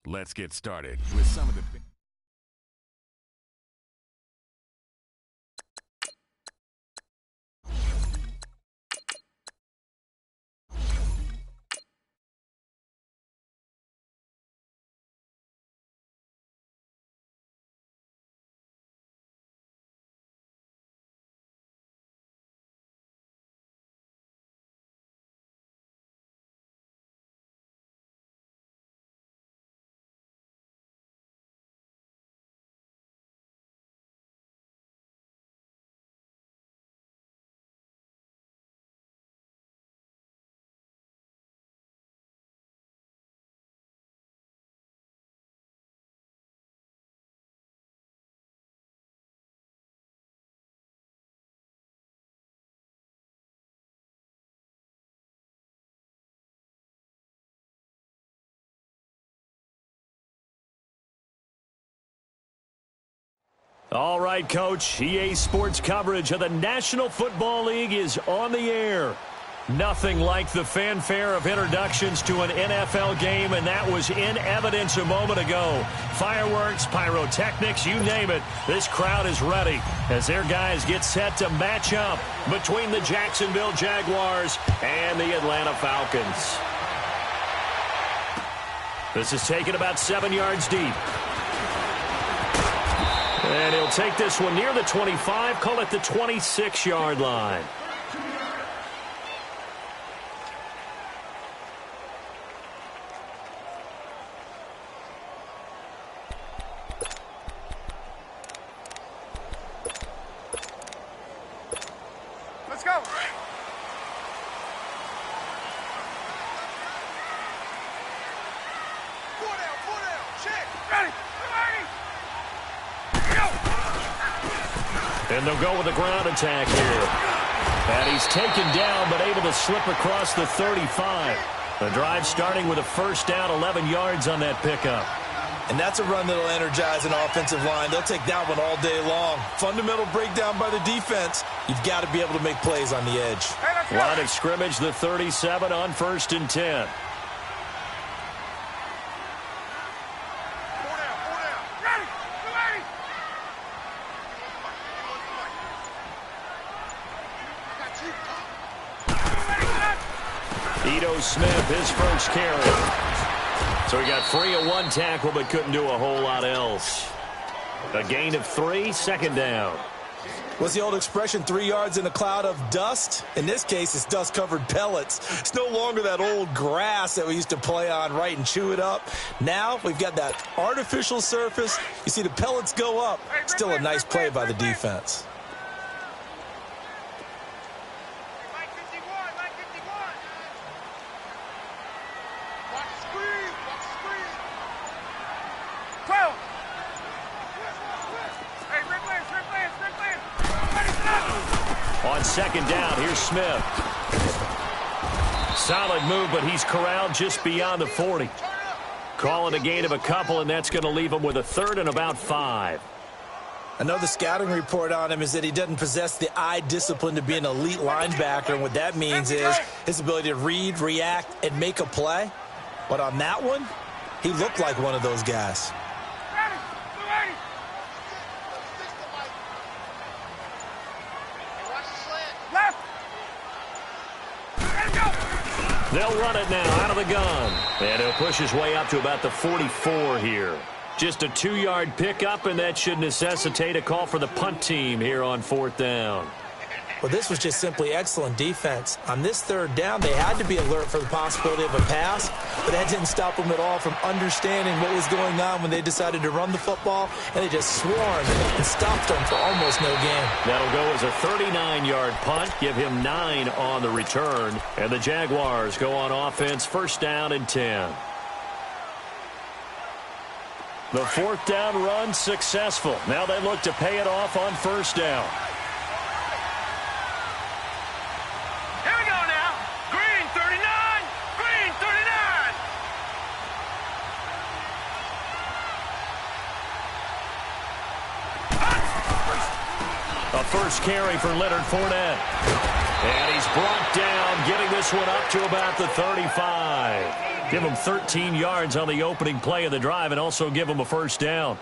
Let's get started with some of the... All right, Coach. EA Sports coverage of the National Football League is on the air. Nothing like the fanfare of introductions to an NFL game, and that was in evidence a moment ago. Fireworks, pyrotechnics, you name it. This crowd is ready as their guys get set to match up between the Jacksonville Jaguars and the Atlanta Falcons. This is taken about 7 yards deep. And he'll take this one near the 25, call it the 26-yard line. Let's go. 4 down, check, ready. And they'll go with a ground attack here. And he's taken down, but able to slip across the 35. The drive starting with a first down, 11 yards on that pickup. And that's a run that'll energize an offensive line. They'll take that one all day long. Fundamental breakdown by the defense. You've got to be able to make plays on the edge. Line of scrimmage, the 37 on 1st and 10. Smith, his first carry. So he got free of one tackle, but couldn't do a whole lot else. A gain of 3, second down. What's the old expression, 3 yards in a cloud of dust? In this case, it's dust-covered pellets. It's no longer that old grass that we used to play on, right, and chew it up. Now we've got that artificial surface. You see the pellets go up. Still a nice play by the defense. On second down, here's Smith. Solid move, but he's corralled just beyond the 40. Calling a gain of a couple, and that's going to leave him with a 3rd and about 5. Another scouting report on him is that he doesn't possess the eye discipline to be an elite linebacker, and what that means is his ability to read, react, and make a play. But on that one, he looked like one of those guys. They'll run it now out of the gun. And he'll push his way up to about the 44 here. Just a 2-yard pickup, and that should necessitate a call for the punt team here on 4th down. Well, this was just simply excellent defense. On this 3rd down, they had to be alert for the possibility of a pass, but that didn't stop them at all from understanding what was going on when they decided to run the football, and they just swarmed and stopped them for almost no gain. That'll go as a 39-yard punt, give him 9 on the return, and the Jaguars go on offense, 1st down and 10. The 4th down run successful. Now they look to pay it off on 1st down. A first carry for Leonard Fournette. And he's brought down, getting this this one up to about the 35. Give them 13 yards on the opening play of the drive and also give them a first down.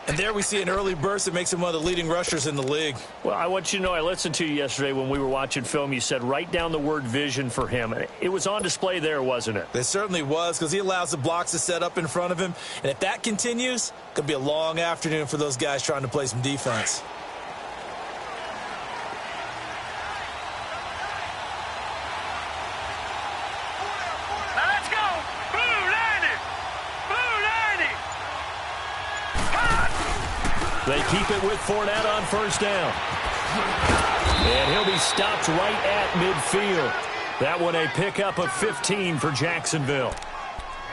And there we see an early burst that makes him one of the leading rushers in the league. Well, I want you to know, I listened to you yesterday when we were watching film. You said write down the word vision for him. It was on display there, wasn't it? It certainly was, because he allows the blocks to set up in front of him. And if that continues, it could be a long afternoon for those guys trying to play some defense. They keep it with Fournette on first down. And he'll be stopped right at midfield. That one a pickup of 15 for Jacksonville.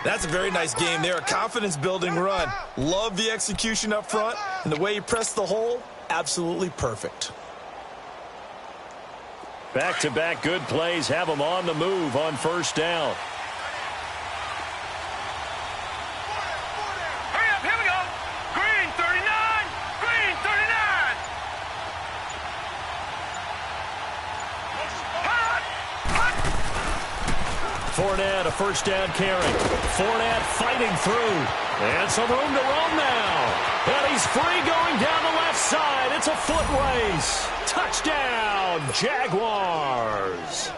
That's a very nice game there. A confidence-building run. Love the execution up front. And the way he pressed the hole, absolutely perfect. Back-to-back good plays have them on the move on first down. Fournette, a first down carry. Fournette fighting through. And some room to roam now. And he's free going down the left side. It's a foot race. Touchdown, Jaguars.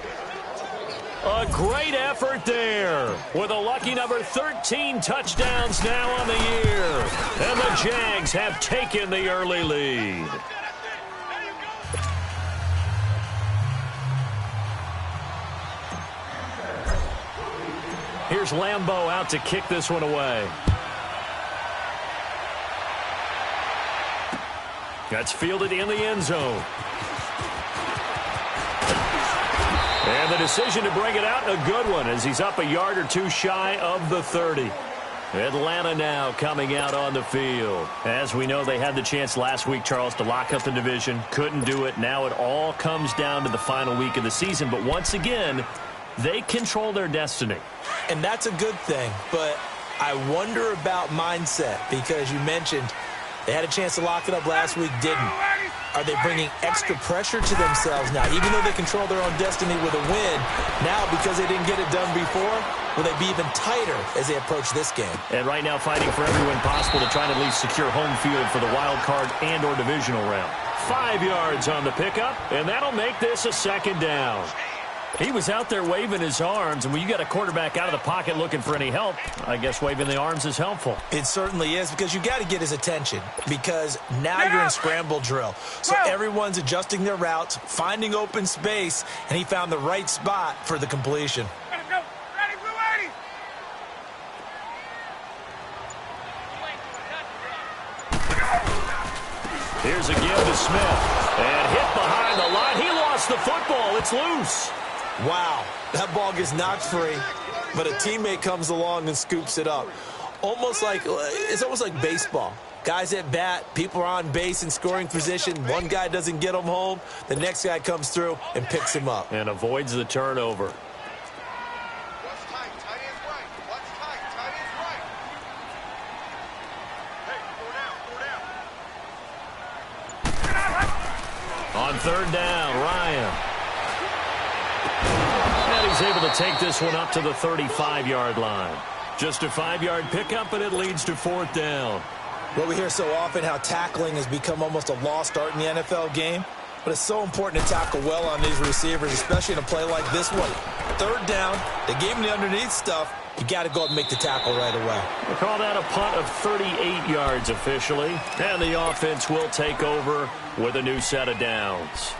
A great effort there. With a lucky number 13 touchdowns now on the year. And the Jags have taken the early lead. Here's Lambeau out to kick this one away. That's fielded in the end zone. And the decision to bring it out, a good one, as he's up a yard or two shy of the 30. Atlanta now coming out on the field. As we know, they had the chance last week, Charles, to lock up the division. Couldn't do it. Now it all comes down to the final week of the season. But once again, they control their destiny. And that's a good thing, but I wonder about mindset, because you mentioned they had a chance to lock it up last week, didn't. Are they bringing extra pressure to themselves now? Even though they control their own destiny with a win, now because they didn't get it done before, will they be even tighter as they approach this game? And right now fighting for every win possible to try to at least secure home field for the wild card and or divisional round. 5 yards on the pickup, and that'll make this a second down. He was out there waving his arms, and when you got a quarterback out of the pocket looking for any help, I guess waving the arms is helpful. It certainly is, because you got to get his attention, because now you're in scramble drill. So everyone's adjusting their routes, finding open space, and he found the right spot for the completion. Here's a give to Smith, and hit behind the line. He lost the football. It's loose. Wow, that ball gets knocked free, but a teammate comes along and scoops it up. It's almost like baseball. Guys at bat, people are on base in scoring position. One guy doesn't get him home. The next guy comes through and picks him up. And avoids the turnover. On third down, Ryan. And he's able to take this one up to the 35-yard line. Just a 5-yard pickup, and it leads to fourth down. Well, we hear so often how tackling has become almost a lost art in the NFL game. But it's so important to tackle well on these receivers, especially in a play like this one. Third down, they gave him the underneath stuff. You got to go up and make the tackle right away. We'll call that a punt of 38 yards officially. And the offense will take over with a new set of downs.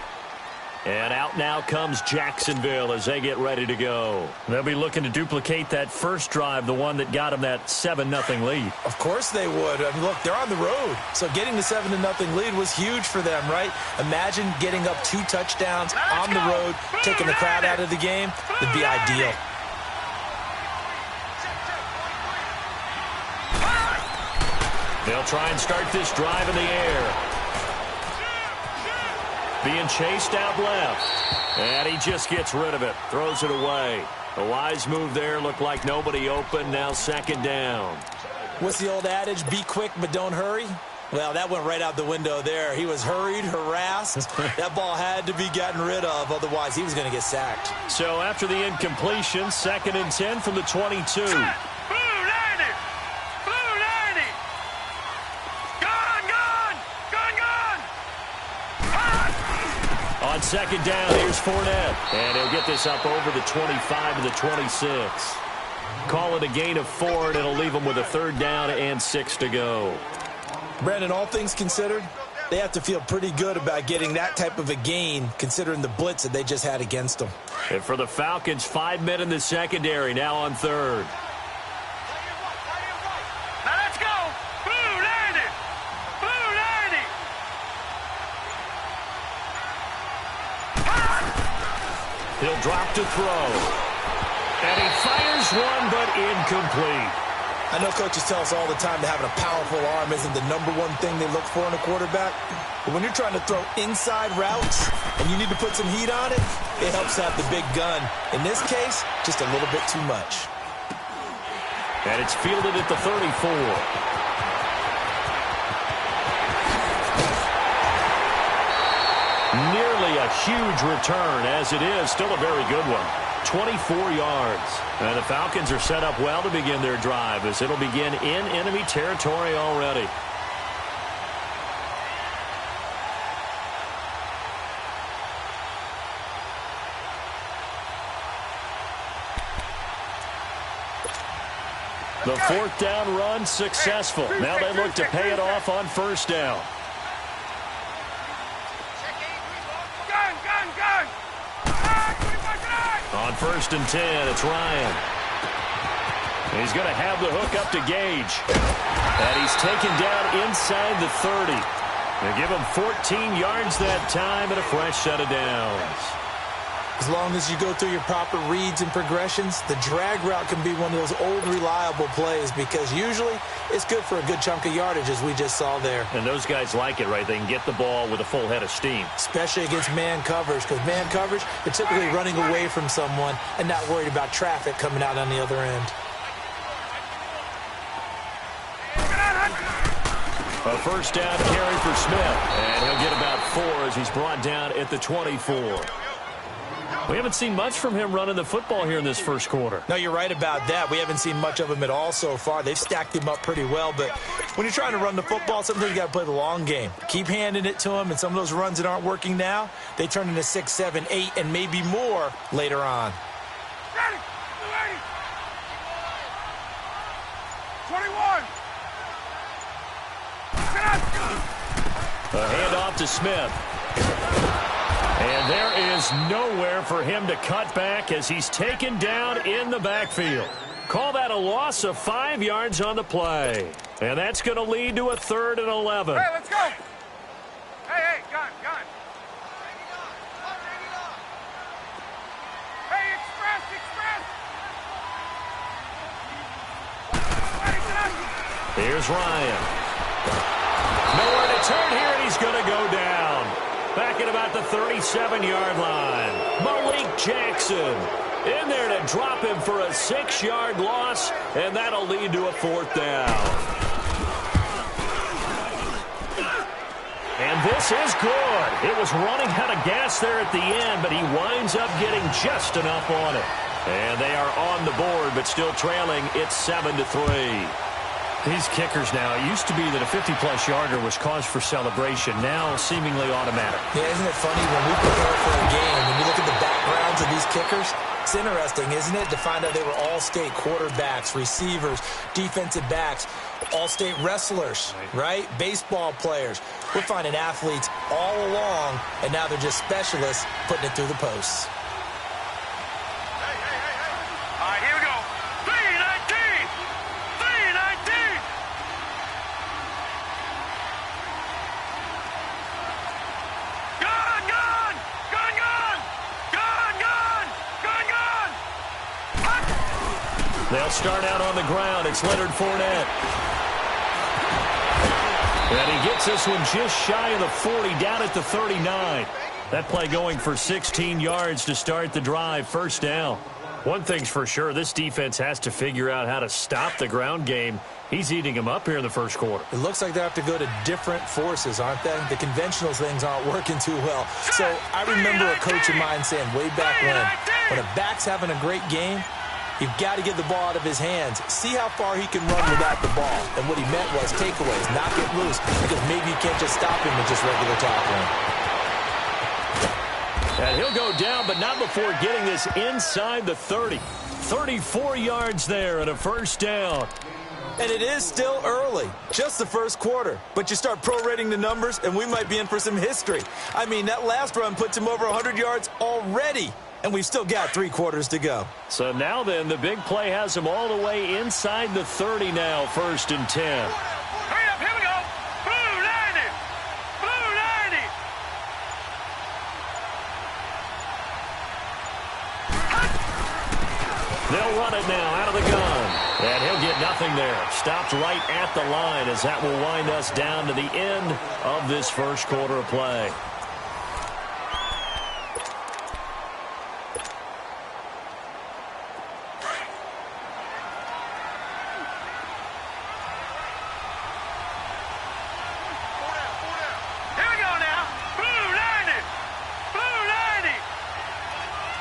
And out now comes Jacksonville as they get ready to go. They'll be looking to duplicate that first drive, the one that got them that 7-0 lead. Of course they would. I mean, look, they're on the road. So getting the 7-0 lead was huge for them, right? Imagine getting up 2 touchdowns on the road, taking the crowd out of the game. It'd be ideal. They'll try and start this drive in the air. Being chased out left. And he just gets rid of it. Throws it away. A wise move there. Looked like nobody open. Now second down. What's the old adage? Be quick, but don't hurry. Well, that went right out the window there. He was hurried, harassed. That ball had to be gotten rid of, otherwise he was going to get sacked. So after the incompletion, 2nd and 10 from the 22. On 2nd down, here's Fournette. And he'll get this up over the 25 to the 26. Call it a gain of 4, and it'll leave him with a 3rd down and 6 to go. Brandon, all things considered, they have to feel pretty good about getting that type of a gain, considering the blitz that they just had against them. And for the Falcons, 5 men in the secondary, now on 3rd. Now let's go. Blue 90. Blue 90. He'll drop to throw. And he fires one, but incomplete. I know coaches tell us all the time that having a powerful arm isn't the #1 thing they look for in a quarterback. But when you're trying to throw inside routes and you need to put some heat on it, it helps to have the big gun. In this case, just a little bit too much. And it's fielded at the 34. Nearly a huge return, as it is still a very good one. 24 yards. And the Falcons are set up well to begin their drive, as it'll begin in enemy territory already. The 4th down run successful. Now they look to pay it off on 1st down. On 1st and 10, it's Ryan. He's going to have the hook up to Gage. And he's taken down inside the 30. They give him 14 yards that time and a fresh set of downs. As long as you go through your proper reads and progressions, the drag route can be one of those old reliable plays because usually it's good for a good chunk of yardage, as we just saw there. And those guys like it, right? They can get the ball with a full head of steam. Especially against man coverage, because man coverage, they're typically running away from someone and not worried about traffic coming out on the other end. A 1st down carry for Smith. And he'll get about 4 as he's brought down at the 24. We haven't seen much from him running the football here in this 1st quarter. No, you're right about that. We haven't seen much of him at all so far. They've stacked him up pretty well, but when you're trying to run the football, sometimes you got to play the long game. Keep handing it to him, and some of those runs that aren't working now, they turn into 6, 7, 8, and maybe more later on. Ready. 21. A handoff to Smith. And there is nowhere for him to cut back as he's taken down in the backfield. Call that a loss of 5 yards on the play. And that's going to lead to a 3rd and 11. Hey, let's go. Hey, gun. Hey, express. Here's Ryan. Nowhere to turn here, and he's going to go down. Back at about the 37-yard line. Malik Jackson in there to drop him for a 6-yard loss, and that'll lead to a 4th down. And this is good. It was running out of gas there at the end, but he winds up getting just enough on it. And they are on the board, but still trailing. It's 7-3. These kickers now, it used to be that a 50-plus yarder was cause for celebration. Now seemingly automatic. Yeah, isn't it funny when we prepare for a game, when you look at the backgrounds of these kickers, it's interesting, isn't it, to find out they were all-state quarterbacks, receivers, defensive backs, all-state wrestlers, right? Baseball players. We're finding athletes all along, and now they're just specialists putting it through the posts. All right, here we go. 319. They'll start out on the ground. It's Leonard Fournette. And he gets this one just shy of the 40, down at the 39. That play going for 16 yards to start the drive. 1st down. One thing's for sure, this defense has to figure out how to stop the ground game. He's eating them up here in the first quarter. It looks like they have to go to different forces, aren't they? The conventional things aren't working too well. So I remember a coach of mine saying way back when a back's having a great game, you've got to get the ball out of his hands. See how far he can run without the ball. And what he meant was takeaways, knock it loose, because maybe you can't just stop him with just regular tackling. And he'll go down, but not before getting this inside the 30. 34 yards there and a first down. And it is still early, just the first quarter. But you start prorating the numbers, and we might be in for some history. I mean, that last run puts him over 100 yards already, and we've still got 3 quarters to go. So now then, the big play has him all the way inside the 30 now, 1st and 10. Hurry up, here we go. Blue 90. Blue 90. They'll run it now out of the gun. And he'll get nothing there. Stopped right at the line as that will wind us down to the end of this first quarter of play. Here we go now. Blue 90. Blue 90.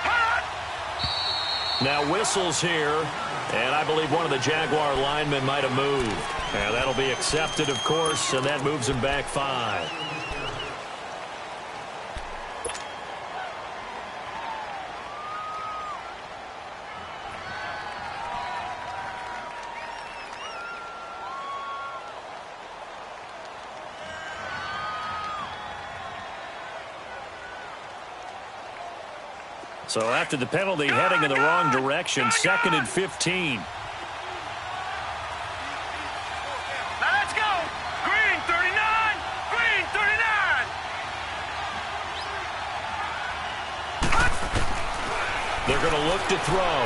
Hot. Now whistles here. And I believe one of the Jaguar linemen might have moved. And that'll be accepted, of course, and that moves him back 5. So after the penalty, heading in the wrong direction, 2nd and 15. Now let's go. Green 39. Green 39. They're going to look to throw.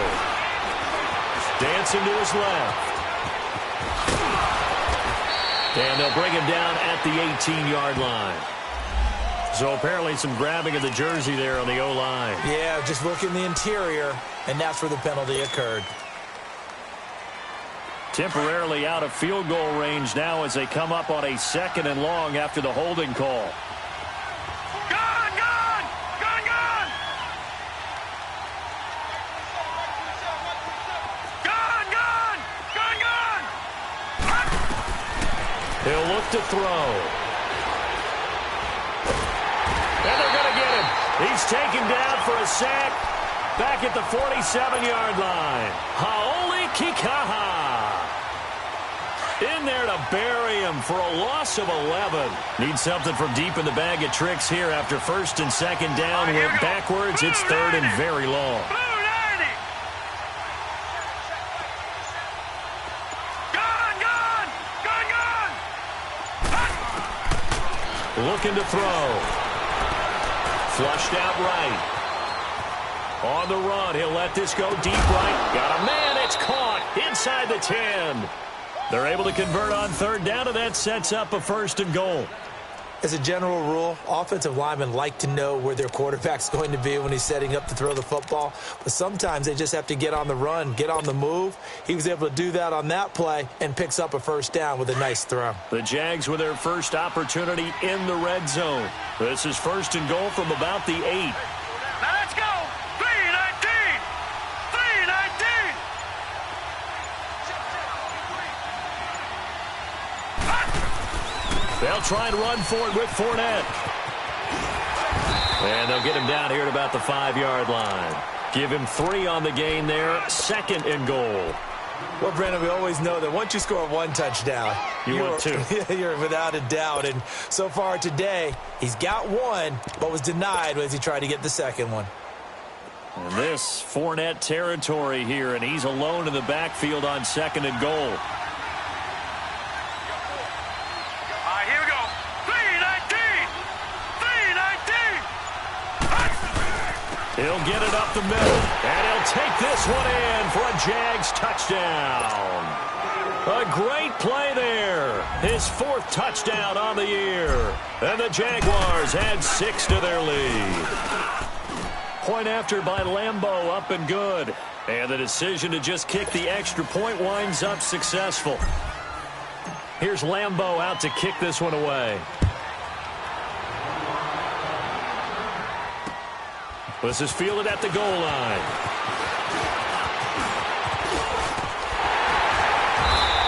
Dancing to his left. And they'll bring him down at the 18-yard line. So apparently some grabbing of the jersey there on the O-line. Yeah, just look in the interior, and that's where the penalty occurred. Temporarily out of field goal range now as they come up on a 2nd and long after the holding call. Gone, gone. Gone, gone. Gone, gone. Gone, gone. He'll look to throw. And they're going to get him. He's taken down for a sack back at the 47-yard line. Haoli Kikaha. In there to bury him for a loss of 11. Needs something from deep in the bag of tricks here after 1st and 2nd down. Went backwards. It's 3rd and very long. Blue 90. Gone, gone. Gone, gone. Hot. Looking to throw. Flushed out right. On the run, he'll let this go deep right. Got a man, it's caught inside the 10. They're able to convert on 3rd down, and that sets up a 1st and goal. As a general rule, offensive linemen like to know where their quarterback's going to be when he's setting up to throw the football. But sometimes they just have to get on the run, get on the move. He was able to do that on that play and picks up a 1st down with a nice throw. The Jags with their first opportunity in the red zone. This is 1st and goal from about the 8. Now let's go. 319. 319. They'll try and run for it with Fournette. And they'll get him down here at about the 5-yard line. Give him 3 on the gain there. 2nd and goal. Well, Brandon, we always know that once you score 1 touchdown, want 2. You're without a doubt. And so far today, he's got 1, but was denied as he tried to get the 2nd one. And this Fournette territory here, and he's alone in the backfield on 2nd and goal. He'll get it up the middle, and he'll take this one in for a Jags touchdown. A great play there. His 4th touchdown on the year. And the Jaguars add 6 to their lead. Point after by Lambeau, up and good. And the decision to just kick the extra point winds up successful. Here's Lambeau out to kick this one away. This is fielded at the goal line.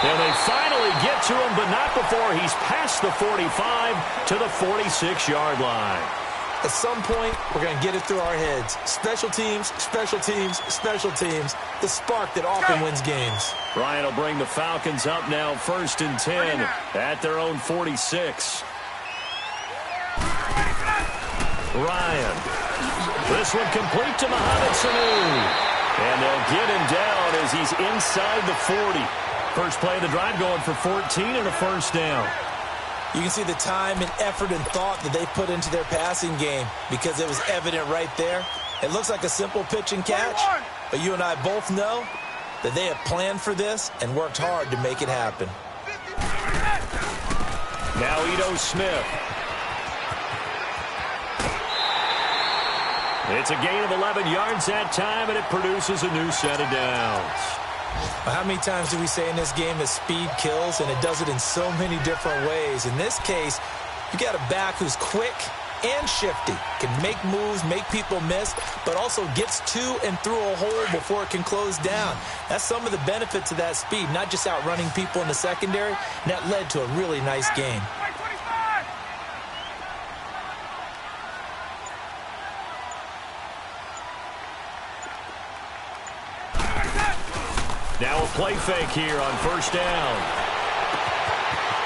And they finally get to him, but not before he's past the 45 to the 46-yard line. At some point, we're going to get it through our heads. Special teams, special teams, special teams. The spark that often wins games. Ryan will bring the Falcons up now, 1st and 10 at their own 46. Ryan. This one complete to Mohamed Sanu. And they'll get him down as he's inside the 40. First play of the drive going for 14 and a first down. You can see the time and effort and thought that they put into their passing game because it was evident right there. It looks like a simple pitch and catch, but you and I both know that they have planned for this and worked hard to make it happen. Now Ito Smith. It's a gain of 11 yards that time, and it produces a new set of downs. How many times do we say in this game that speed kills, and it does it in so many different ways? In this case, you got a back who's quick and shifty, can make moves, make people miss, but also gets to and through a hole before it can close down. That's some of the benefits of that speed, not just outrunning people in the secondary, and that led to a really nice game. Now a play fake here on first down.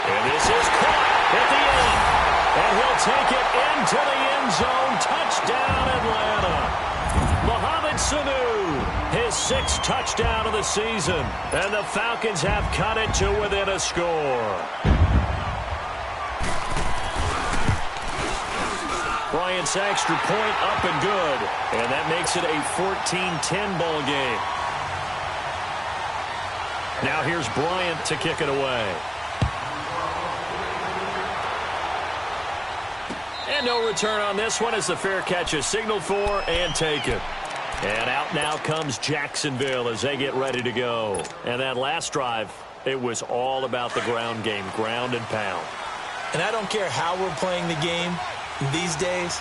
And this is caught at the end. And he'll take it into the end zone. Touchdown, Atlanta. Mohamed Sanu, his 6th touchdown of the season. And the Falcons have cut it to within a score. Bryant's extra point up and good. And that makes it a 14-10 ball game. Now here's Bryant to kick it away. And no return on this one as the fair catch is signaled for and taken. And out now comes Jacksonville as they get ready to go. And that last drive, it was all about the ground game, ground and pound. And I don't care how we're playing the game these days,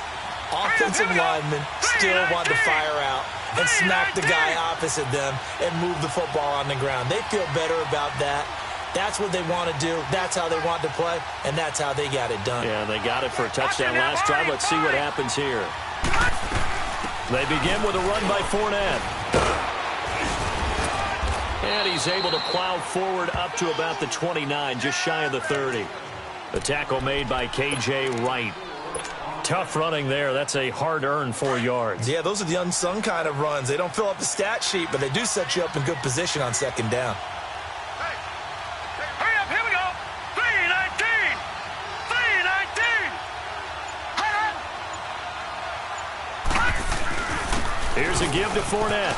offensive linemen still want to fire out and smack the guy opposite them and move the football on the ground. They feel better about that. That's what they want to do. That's how they want to play, and that's how they got it done. Yeah, they got it for a touchdown last drive. Let's see what happens here. They begin with a run by Fournette. And he's able to plow forward up to about the 29, just shy of the 30. The tackle made by K.J. Wright. Tough running there. That's a hard-earned 4 yards. Yeah, those are the unsung kind of runs. They don't fill up the stat sheet, but they do set you up in good position on second down. Hurry up, here we go. 3-19. 3-19. Here's a give to Fournette.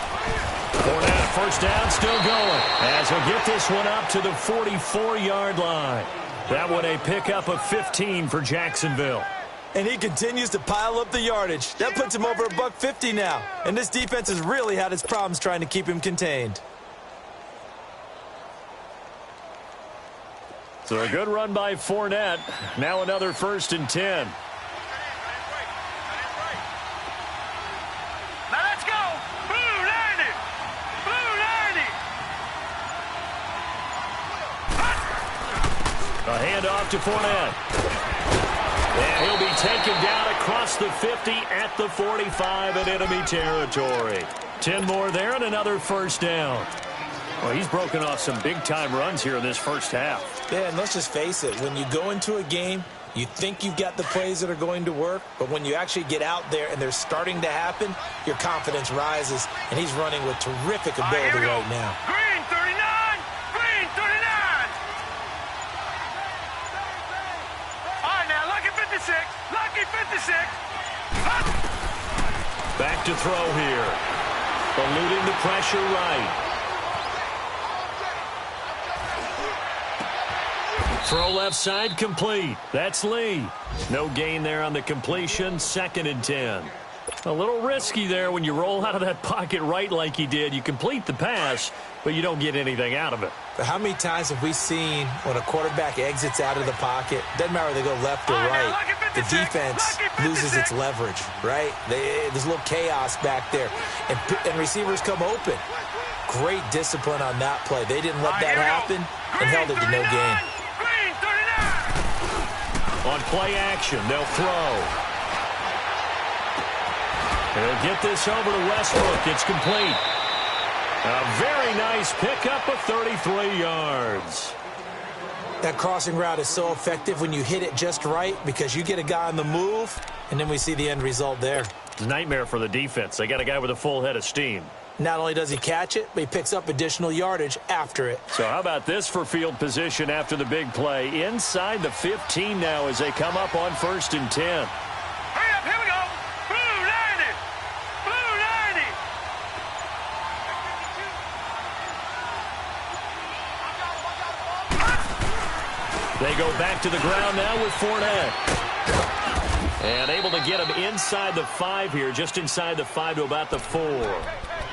Fournette, first down, still going. As he'll get this one up to the 44-yard line. That one a pickup of 15 for Jacksonville. And he continues to pile up the yardage. That puts him over $150 now. And this defense has really had its problems trying to keep him contained. So a good run by Fournette. Now another 1st and 10. Now let's go. Blue 90. Blue 90. A handoff to Fournette. And he'll be taken down across the 50 at the 45 in enemy territory. 10 more there and another first down. Well, he's broken off some big-time runs here in this first half. Yeah, and let's just face it. When you go into a game, you think you've got the plays that are going to work, but when you actually get out there and they're starting to happen, your confidence rises, and he's running with terrific ability right now. Green 39. Green 39. All right, now, lucky 56. Lucky 56. Back to throw here. Eluding the pressure right. Throw left side complete. That's Lee. No gain there on the completion. 2nd and 10. A little risky there when you roll out of that pocket right like he did. You complete the pass, but you don't get anything out of it. But how many times have we seen when a quarterback exits out of the pocket, doesn't matter whether they go left or right, the defense loses its leverage, right? There's a little chaos back there, and receivers come open. Great discipline on that play. They didn't let that happen and held it to no gain. On play action, they'll throw. He'll get this over to Westbrook. It's complete. A very nice pickup of 33 yards. That crossing route is so effective when you hit it just right because you get a guy on the move, and then we see the end result there. Nightmare for the defense. They got a guy with a full head of steam. Not only does he catch it, but he picks up additional yardage after it. So how about this for field position after the big play? Inside the 15 now as they come up on 1st and 10. Hurry up, here we go. Blue 90. Blue 90. They go back to the ground now with Fournette. And able to get him inside the 5 here, just inside the 5 to about the 4.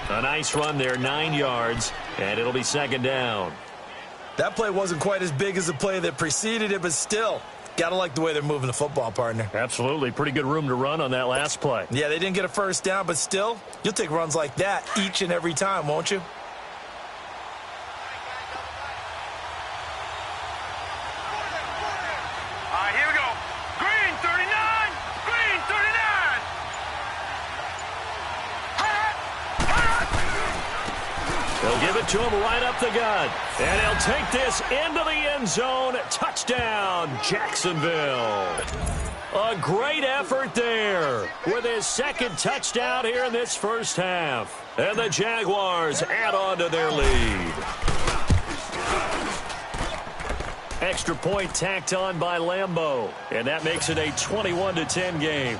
A nice run there, 9 yards, and it'll be 2nd down. That play wasn't quite as big as the play that preceded it, but still, got to like the way they're moving the football, partner. Absolutely. Pretty good room to run on that last play. Yeah, they didn't get a first down, but still, you'll take runs like that each and every time, won't you? All right, here we go. Green 39. Green 39. They'll give it to him right up the gut. And he'll take this into the end zone. Touchdown, Jacksonville. A great effort there with his 2nd touchdown here in this first half. And the Jaguars add on to their lead. Extra point tacked on by Lambeau. And that makes it a 21-10 game.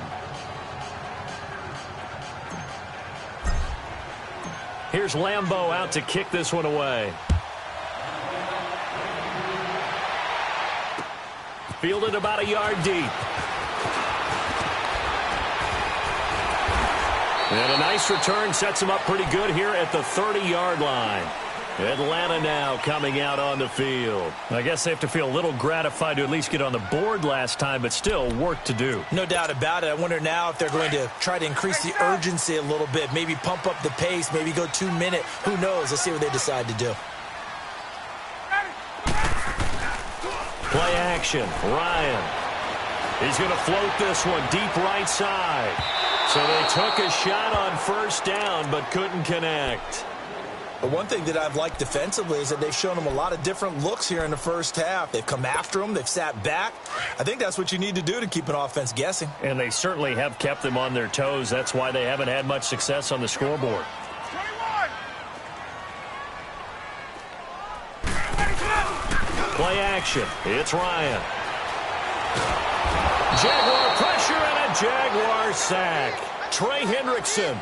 Here's Lambeau out to kick this one away. Fielded about a yard deep. And a nice return sets him up pretty good here at the 30-yard line. Atlanta now coming out on the field. I guess they have to feel a little gratified to at least get on the board last time, but still work to do. No doubt about it. I wonder now if they're going to try to increase the urgency a little bit, maybe pump up the pace, maybe go 2 minute. Who knows? Let's see what they decide to do. Play action. Ryan. He's going to float this one deep right side. So they took a shot on 1st down, but couldn't connect. But one thing that I've liked defensively is that they've shown them a lot of different looks here in the first half. They've come after them. They've sat back. I think that's what you need to do to keep an offense guessing. And they certainly have kept them on their toes. That's why they haven't had much success on the scoreboard. 21. Play action. It's Ryan. Jaguar pressure and a Jaguar sack. Trey Hendrickson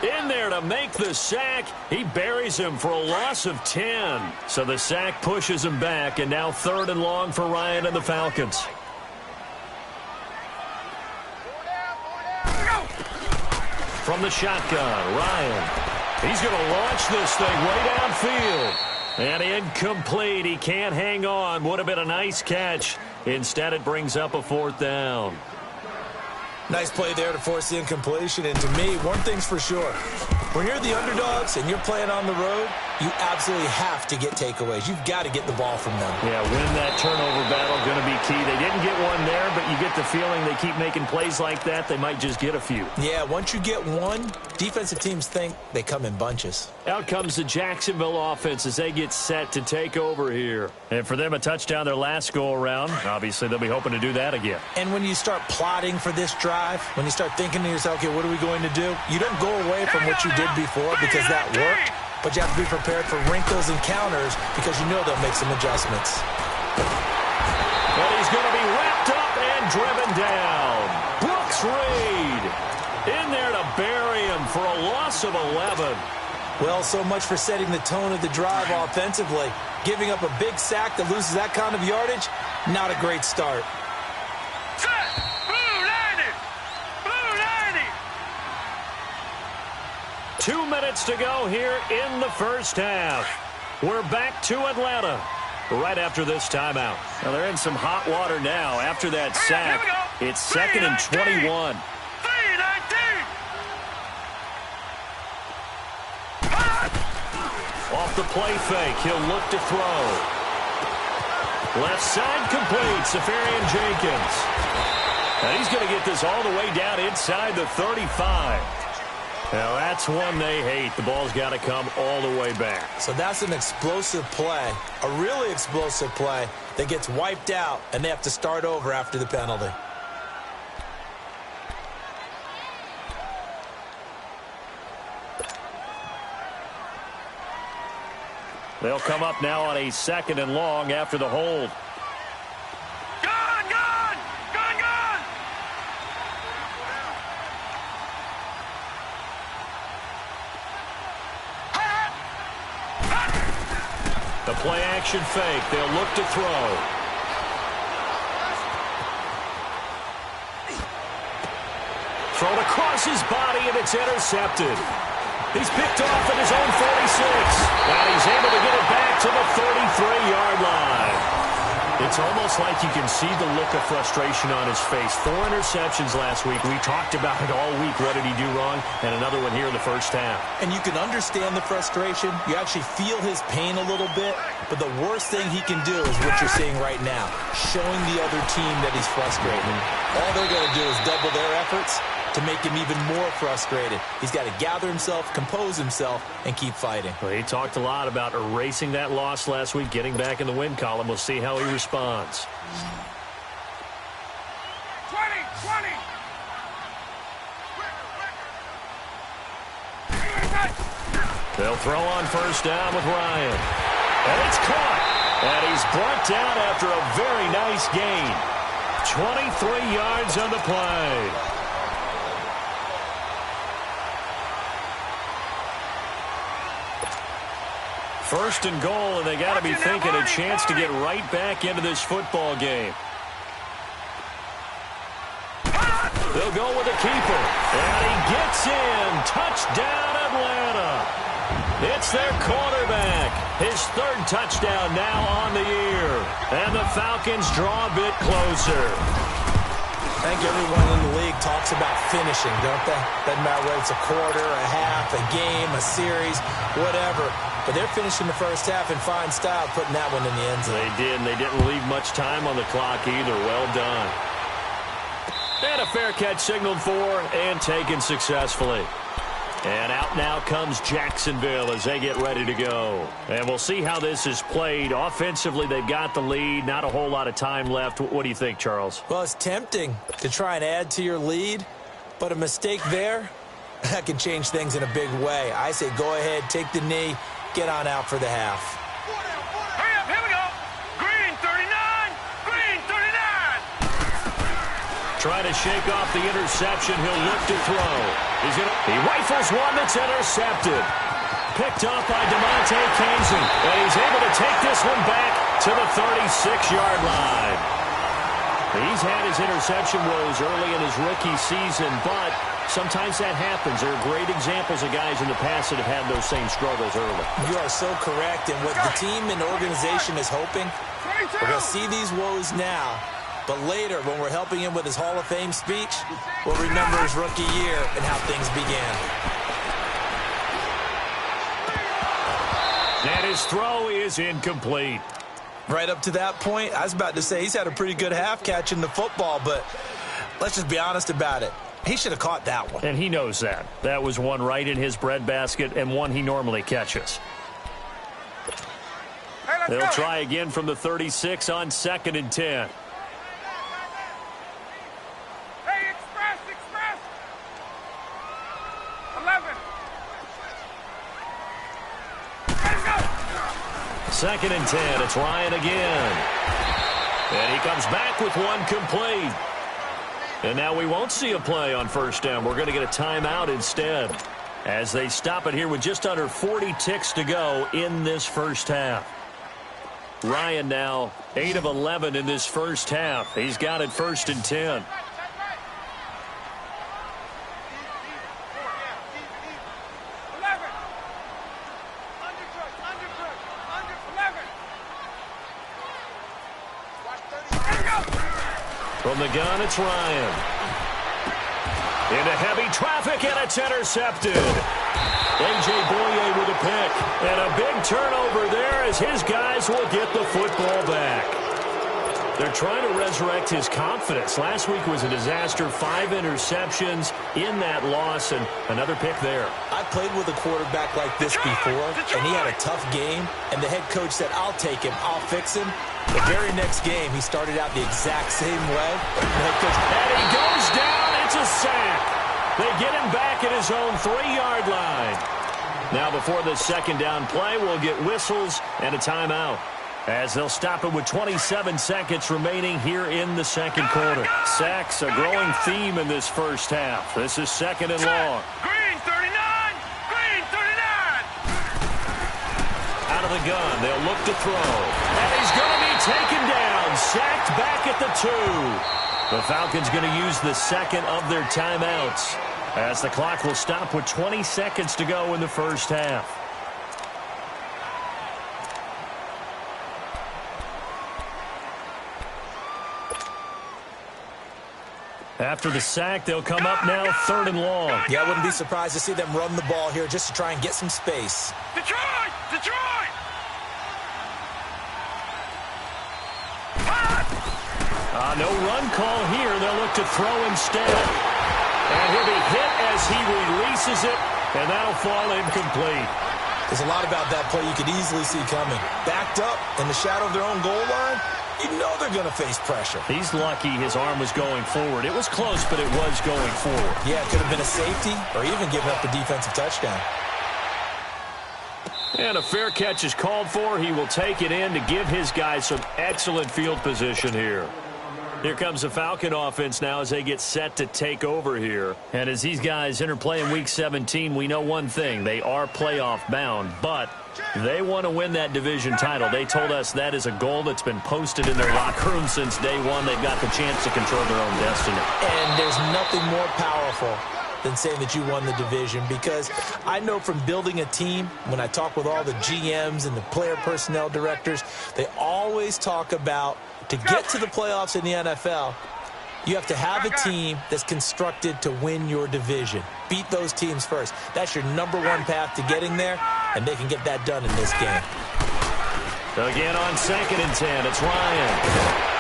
in there to make the sack. He buries him for a loss of 10. So the sack pushes him back, and now 3rd and long for Ryan and the Falcons. From the shotgun, Ryan. He's going to launch this thing way downfield. And incomplete. He can't hang on. Would have been a nice catch. Instead, it brings up a 4th down. Nice play there to force the incompletion. And to me, one thing's for sure. When you're the underdogs and you're playing on the road, you absolutely have to get takeaways. You've got to get the ball from them. Yeah, win that turnover battle, going to be key. They didn't get one there, but you get the feeling they keep making plays like that, they might just get a few. Yeah, once you get one, defensive teams think they come in bunches. Out comes the Jacksonville offense as they get set to take over here. And for them, a touchdown their last go-around. Obviously, they'll be hoping to do that again. And when you start plotting for this drive, when you start thinking to yourself, okay, what are we going to do? You don't go away from what you did before because that worked, but you have to be prepared for wrinkles and counters because you know they'll make some adjustments. And he's going to be wrapped up and driven down. Brooks Reed in there to bury him for a loss of 11. Well, so much for setting the tone of the drive offensively. Giving up a big sack that loses that kind of yardage, not a great start. Set. Blue 90. Blue 90. minutes to go here in the first half. We're back to Atlanta right after this timeout. Now they're in some hot water now after that sack. It's 2nd and 21. Off the play fake, he'll look to throw. Left side complete, Safarian Jenkins. And he's going to get this all the way down inside the 35. Now that's one they hate. The ball's got to come all the way back. So that's an explosive play, a really explosive play that gets wiped out, and they have to start over after the penalty. They'll come up now on a 2nd and long after the hold. Gone! The play action fake. They'll look to throw. Thrown across his body, and it's intercepted. He's picked off at his own 46. And he's able to get it back to the 33-yard line. It's almost like you can see the look of frustration on his face. 4 interceptions last week. We talked about it all week. What did he do wrong? And another one here in the first half. And you can understand the frustration. You actually feel his pain a little bit. But the worst thing he can do is what you're seeing right now, showing the other team that he's frustrated. All they're going to do is double their efforts to make him even more frustrated. He's got to gather himself, compose himself, and keep fighting. Well, he talked a lot about erasing that loss last week, getting back in the win column. We'll see how he responds. 20. They'll throw on first down with Ryan. And it's caught. And he's brought down after a very nice gain. 23 yards on the play. First and goal, and they got to be thinking a chance to get right back into this football game. They'll go with a keeper, and he gets in. Touchdown, Atlanta. It's their quarterback. His 3rd touchdown now on the year. And the Falcons draw a bit closer. I think everyone in the league talks about finishing, don't they? Doesn't matter whether it's a quarter, a half, a game, a series, whatever. But they're finishing the first half in fine style, putting that one in the end zone. They did, and they didn't leave much time on the clock either. Well done. And a fair catch signaled for and taken successfully. And out now comes Jacksonville as they get ready to go. And we'll see how this is played. Offensively, they've got the lead. Not a whole lot of time left. What do you think, Charles? Well, it's tempting to try and add to your lead, but a mistake there, that can change things in a big way. I say go ahead, take the knee, get on out for the half. Hurry up, here we go. Green 39. Trying to shake off the interception. He'll look to throw. He rifles one that's intercepted. Picked off by DeMonte Kazin. And he's able to take this one back to the 36-yard line. He's had his interception woes early in his rookie season, but sometimes that happens. There are great examples of guys in the past that have had those same struggles early. You are so correct. And what the team and organization is hoping, we're going to see these woes now. But later, when we're helping him with his Hall of Fame speech, we'll remember his rookie year and how things began. And his throw is incomplete. Right up to that point, I was about to say he's had a pretty good half catching the football, but let's just be honest about it. He should have caught that one. And he knows that. That was one right in his breadbasket and one he normally catches. They'll try again from the 36 on 2nd and 10. Hey, express. 11. Let's go. 2nd and 10. It's Ryan again. And he comes back with one complete. And now we won't see a play on first down. We're going to get a timeout instead as they stop it here with just under 40 ticks to go in this first half. Ryan now 8 of 11 in this first half. He's got it 1st and 10. From the gun, it's Ryan. Into heavy traffic, and it's intercepted. A.J. Boye with a pick. And a big turnover there as his guys will get the football back. They're trying to resurrect his confidence. Last week was a disaster. 5 interceptions in that loss, and another pick there. I played with a quarterback like this before, and he had a tough game, and the head coach said, I'll take him, I'll fix him. The very next game, he started out the exact same way. The head coach, and he goes down. It's a sack. They get him back at his own 3-yard line. Now before the second down play, we'll get whistles and a timeout, as they'll stop it with 27 seconds remaining here in the second quarter. Sacks, a growing theme in this first half. This is second and long. Green 39! Green 39! Out of the gun, they'll look to throw. And he's going to be taken down. Sacked back at the 2. The Falcons going to use the second of their timeouts, as the clock will stop with 20 seconds to go in the first half. After the sack, they'll come up now third and long. Yeah, I wouldn't be surprised to see them run the ball here just to try and get some space. Detroit! Detroit! No run call here. They'll look to throw instead. And he'll be hit as he releases it, and that'll fall incomplete. There's a lot about that play you could easily see coming. Backed up in the shadow of their own goal line, you know they're going to face pressure. He's lucky his arm was going forward. It was close, but it was going forward. Yeah, it could have been a safety or even given up a defensive touchdown. And a fair catch is called for. He will take it in to give his guys some excellent field position here. Here comes the Falcon offense now as they get set to take over here. And as these guys interplay in Week 17, we know one thing. They are playoff bound, but they want to win that division title. They told us that is a goal that's been posted in their locker room since day one. They've got the chance to control their own destiny. And there's nothing more powerful than saying that you won the division, because I know from building a team, when I talk with all the GMs and the player personnel directors, they always talk about, to get to the playoffs in the NFL, you have to have a team that's constructed to win your division. Beat those teams first. That's your number one path to getting there, and they can get that done in this game. Again on 2nd and 10, it's Ryan.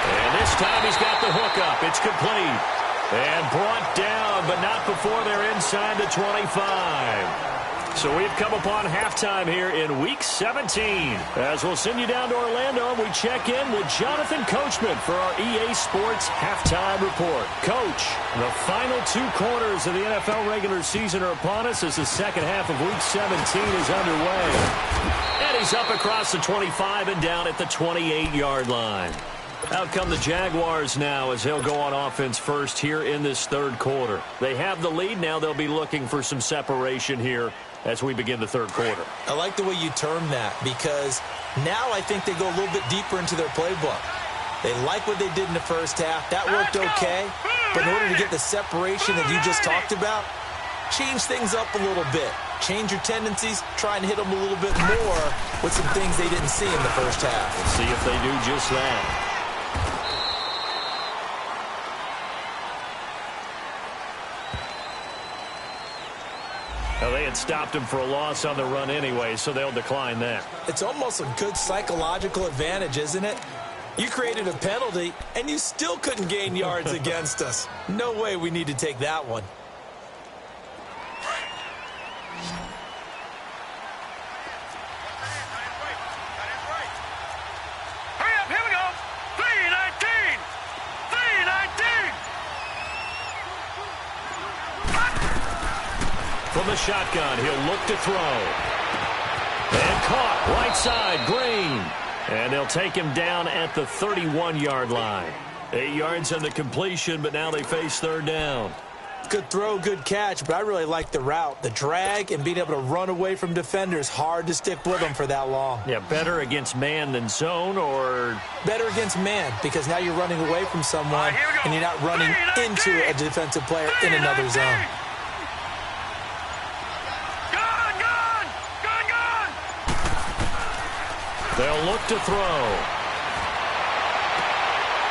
And this time he's got the hook up. It's complete. And brought down, but not before they're inside the 25. So we've come upon halftime here in Week 17. As we'll send you down to Orlando, and we check in with Jonathan Coachman for our EA Sports Halftime Report. Coach, the final 2 quarters of the NFL regular season are upon us as the second half of Week 17 is underway. And he's up across the 25 and down at the 28-yard line. Out come the Jaguars now as they'll go on offense first here in this third quarter. They have the lead. Now they'll be looking for some separation here as we begin the third quarter. I like the way you term that, because now I think they go a little bit deeper into their playbook. They like what they did in the first half. That worked okay. But in order to get the separation that you just talked about, change things up a little bit. Change your tendencies. Try and hit them a little bit more with some things they didn't see in the first half. Let's see if they do just that. Well, they had stopped him for a loss on the run anyway, so they'll decline that. It's almost a good psychological advantage, isn't it? You created a penalty, and you still couldn't gain yards against us. No way we need to take that one. Hurry up, here we go. 319! 319! From the shotgun, he'll look to throw. And caught, right side, Green. And they'll take him down at the 31-yard line. 8 yards on the completion, but now they face third down. Good throw, good catch, but I really like the route. The drag and being able to run away from defenders, hard to stick with them for that long. Yeah, better against man than zone, or? Better against man, because now you're running away from someone and you're not running into a defensive player in another zone. Gone! They'll look to throw.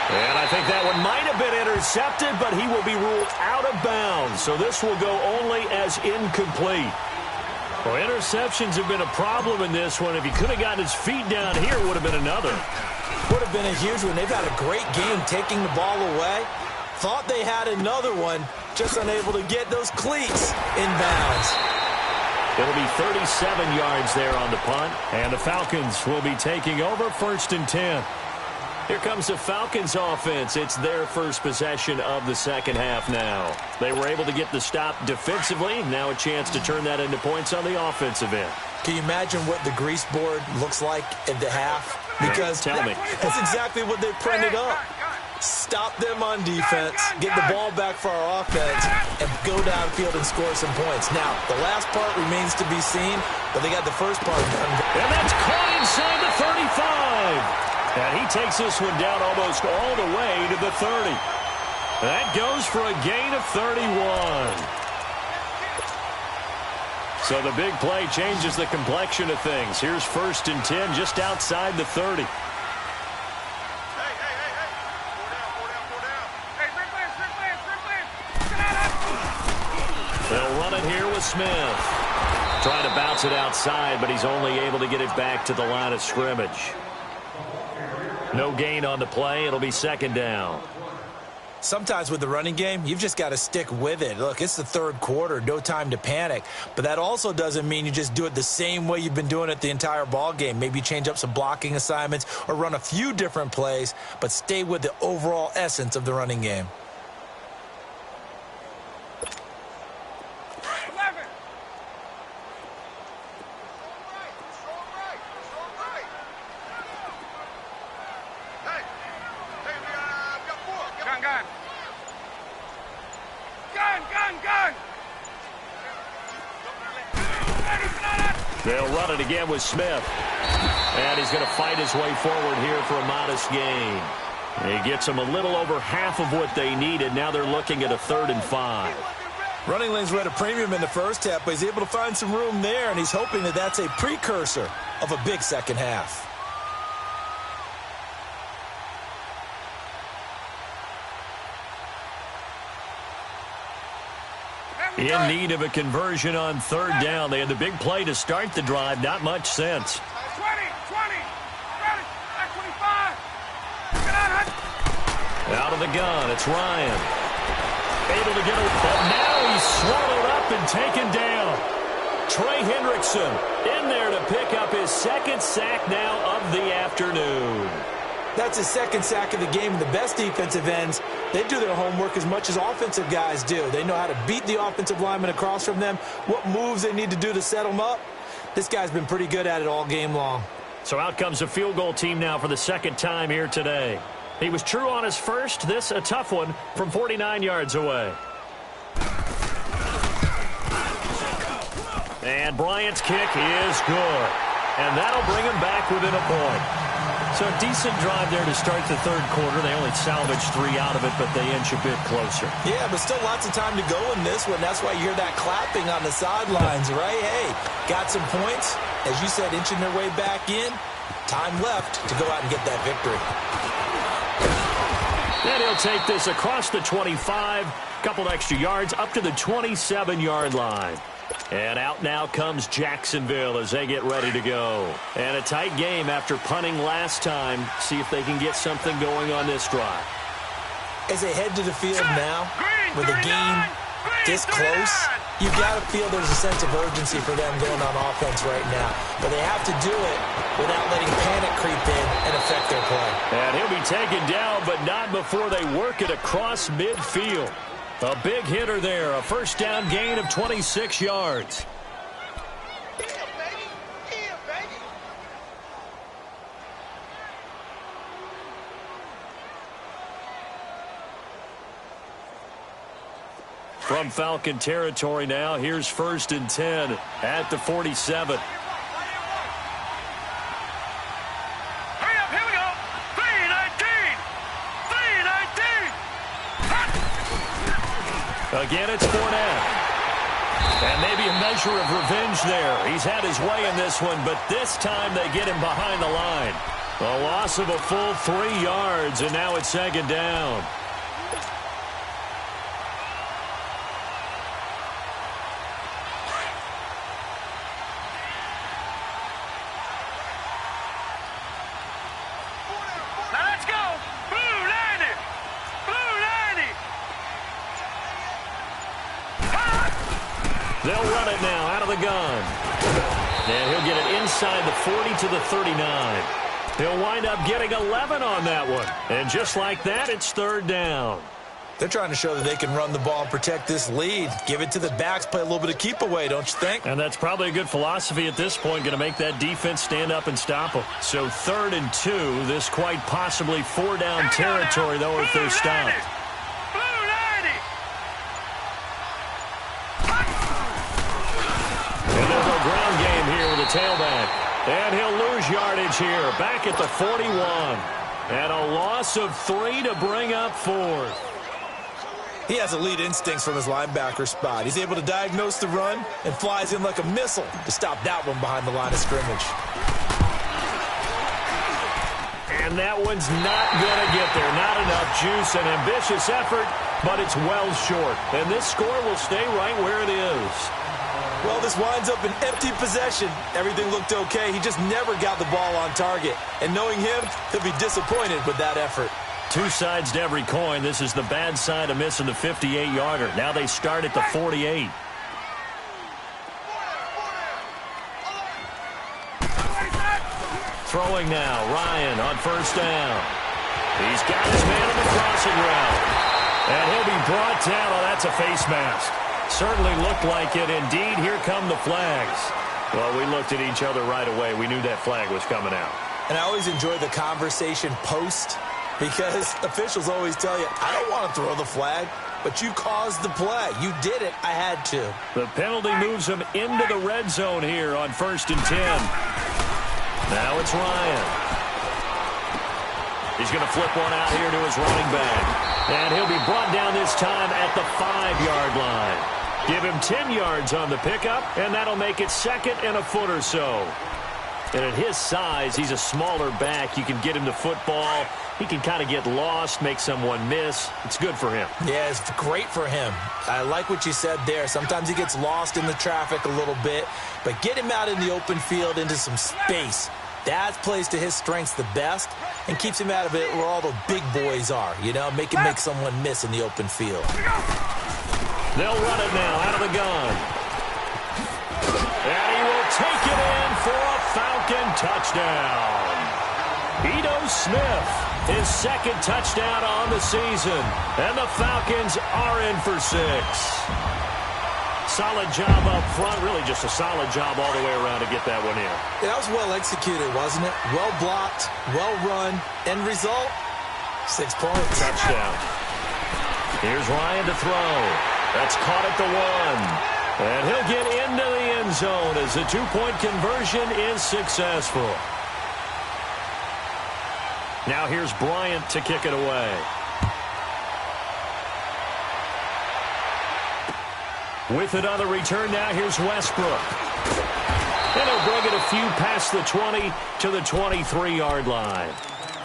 And I think that one might have been intercepted, but he will be ruled out of bounds. So this will go only as incomplete. Well, interceptions have been a problem in this one. If he could have gotten his feet down here, it would have been another. Would have been a huge one. They've had a great game taking the ball away. Thought they had another one, just unable to get those cleats in bounds. It'll be 37 yards there on the punt, and the Falcons will be taking over 1st and 10. Here comes the Falcons offense. It's their first possession of the second half now. They were able to get the stop defensively. Now a chance to turn that into points on the offensive end. Can you imagine what the grease board looks like at the half? Because Tell me. That's exactly what they printed up. Stop them on defense, get the ball back for our offense, and go downfield and score some points. Now, the last part remains to be seen, but they got the first part done. And that's caught inside the 35. And he takes this one down almost all the way to the 30. That goes for a gain of 31. So the big play changes the complexion of things. Here's 1st and 10 just outside the 30. They'll run it here with Smith. Trying to bounce it outside, but he's only able to get it back to the line of scrimmage. No gain on the play. It'll be 2nd down. Sometimes with the running game, you've just got to stick with it. Look, it's the 3rd quarter, no time to panic. But that also doesn't mean you just do it the same way you've been doing it the entire ball game. Maybe change up some blocking assignments or run a few different plays, but stay with the overall essence of the running game. They'll run it again with Smith. And he's going to fight his way forward here for a modest gain. He gets them a little over half of what they needed. Now they're looking at a 3rd and 5. Running lanes were at a premium in the first half, but he's able to find some room there, and he's hoping that that's a precursor of a big second half. In need of a conversion on 3rd down. They had the big play to start the drive. Not much sense. 20, 25. Out of the gun, it's Ryan. Able to get it, but now he's swallowed up and taken down. Trey Hendrickson in there to pick up his 2nd sack now of the afternoon. That's his 2nd sack of the game. The best defensive ends, they do their homework as much as offensive guys do. They know how to beat the offensive lineman across from them, what moves they need to do to set them up. This guy's been pretty good at it all game long. So out comes a field goal team now for the 2nd time here today. He was true on his first. This a tough one from 49 yards away. And Bryant's kick is good. And that'll bring him back within a point. So a decent drive there to start the 3rd quarter. They only salvaged 3 out of it, but they inch a bit closer. Yeah, but still lots of time to go in this one. That's why you hear that clapping on the sidelines, right? Hey, got some points. As you said, inching their way back in. Time left to go out and get that victory. And he'll take this across the 25, couple extra yards up to the 27-yard line. And out now comes Jacksonville as they get ready to go. And a tight game after punting last time. See if they can get something going on this drive. As they head to the field now, with the game this close, you've got to feel there's a sense of urgency for them going on offense right now. But they have to do it without letting panic creep in and affect their play. And he'll be taken down, but not before they work it across midfield. A big hitter there, a 1st down gain of 26 yards. From Falcon territory now, here's 1st and 10 at the 47. Again, it's Fournette. And maybe a measure of revenge there. He's had his way in this one, but this time they get him behind the line. A loss of a full 3 yards, and now it's second down. They'll run it now out of the gun. And he'll get it inside the 40 to the 39. He'll wind up getting 11 on that one. And just like that, it's third down. They're trying to show that they can run the ball and protect this lead. Give it to the backs, play a little bit of keep away, don't you think? And that's probably a good philosophy at this point, going to make that defense stand up and stop them. So 3rd and 2, this quite possibly 4-down territory, though, if they're stopped. And there's no ground game here with a tailback. And he'll lose yardage here, back at the 41. And a loss of 3 to bring up 4th. He has elite instincts from his linebacker spot. He's able to diagnose the run and flies in like a missile to stop that one behind the line of scrimmage. And that one's not going to get there. Not enough juice. An ambitious effort, but it's well short. And this score will stay right where it is. Well, this winds up an empty possession. Everything looked okay. He just never got the ball on target. And knowing him, he'll be disappointed with that effort. 2 sides to every coin. This is the bad side of missing the 58-yarder. Now they start at the 48. Throwing now, Ryan on first down. He's got his man on the crossing route. And he'll be brought down. Oh, that's a face mask. Certainly looked like it. Indeed, here come the flags. Well, we looked at each other right away. We knew that flag was coming out. And I always enjoy the conversation post, because officials always tell you, I don't want to throw the flag, but you caused the play. You did it. I had to. The penalty moves him into the red zone here on 1st and 10. Now it's Ryan. He's going to flip one out here to his running back. And he'll be brought down this time at the 5-yard line. Give him 10 yards on the pickup, and that'll make it 2nd and a foot or so. And at his size, he's a smaller back. You can get him the football. He can kind of get lost, make someone miss. It's good for him. Yeah, it's great for him. I like what you said there. Sometimes he gets lost in the traffic a little bit, but get him out in the open field into some space. That plays to his strengths the best and keeps him out of it where all the big boys are, you know, make someone miss in the open field. They'll run it now out of the gun. And he will take it in for a Falcon touchdown. Ito Smith, his 2nd touchdown on the season. And the Falcons are in for 6. Solid job up front. Really just a solid job all the way around to get that one in. That was well executed, wasn't it? Well blocked, well run. End result, 6 points. Touchdown. Here's Ryan to throw. That's caught at the 1. And he'll get into the end zone as the 2-point conversion is successful. Now here's Bryant to kick it away. With it on the return now, here's Westbrook. And he'll bring it a few past the 20 to the 23-yard line.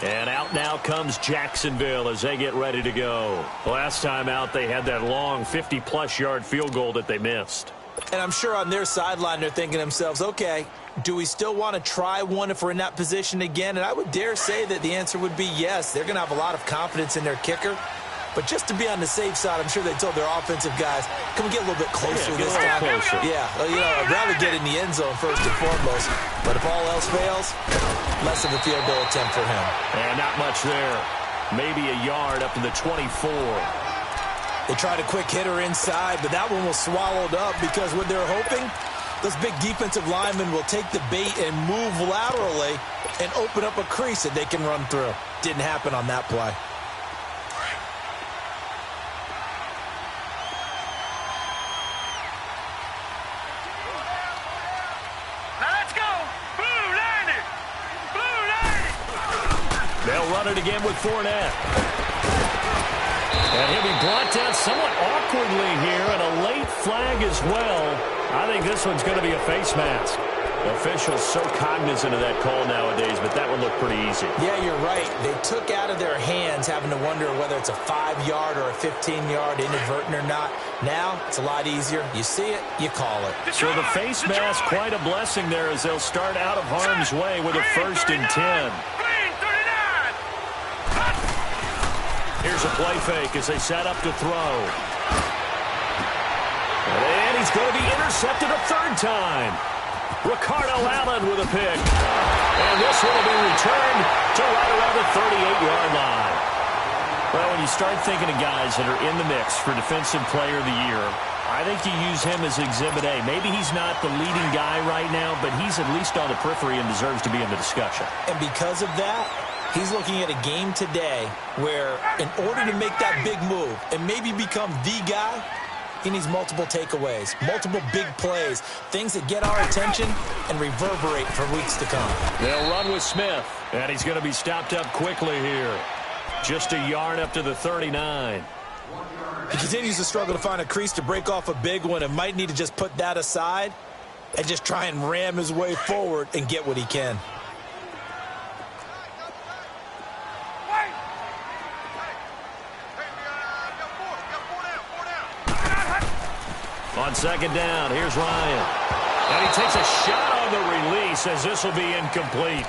And out now comes Jacksonville as they get ready to go. Last time out, they had that long 50-plus yard field goal that they missed. And I'm sure on their sideline they're thinking to themselves, okay, do we still want to try one if we're in that position again? And I would dare say that the answer would be yes. They're going to have a lot of confidence in their kicker. But just to be on the safe side, I'm sure they told their offensive guys, can we get a little bit closer this time? Closer. Yeah, you know, I'd rather get in the end zone first and foremost. But if all else fails, less of a field goal attempt for him. And not much there. Maybe a yard up to the 24. They tried a quick hitter inside, but that one was swallowed up because what they're hoping, those big defensive linemen will take the bait and move laterally and open up a crease that they can run through. Didn't happen on that play. They'll run it again with Fournette. And he'll be brought down somewhat awkwardly here, and a late flag as well. I think this one's going to be a face mask. Officials so cognizant of that call nowadays, but that would look pretty easy. Yeah, you're right. They took out of their hands having to wonder whether it's a 5-yard or a 15-yard inadvertent or not. Now, it's a lot easier. You see it, you call it. So the face mask, quite a blessing there as they'll start out of harm's way with a 1st and 10. Here's a play fake as they set up to throw. And he's going to be intercepted a 3rd time. Ricardo Allen with a pick. And this one will be returned to right around the 38-yard line. Well, when you start thinking of guys that are in the mix for Defensive Player of the Year, I think you use him as Exhibit A. Maybe he's not the leading guy right now, but he's at least on the periphery and deserves to be in the discussion. And because of that, he's looking at a game today where in order to make that big move and maybe become the guy, he needs multiple takeaways, multiple big plays, things that get our attention and reverberate for weeks to come. They'll run with Smith, and he's going to be stopped up quickly here. Just a yard up to the 39. He continues to struggle to find a crease to break off a big one and might need to just put that aside and just try and ram his way forward and get what he can. On 2nd down, here's Ryan. And he takes a shot on the release as this will be incomplete.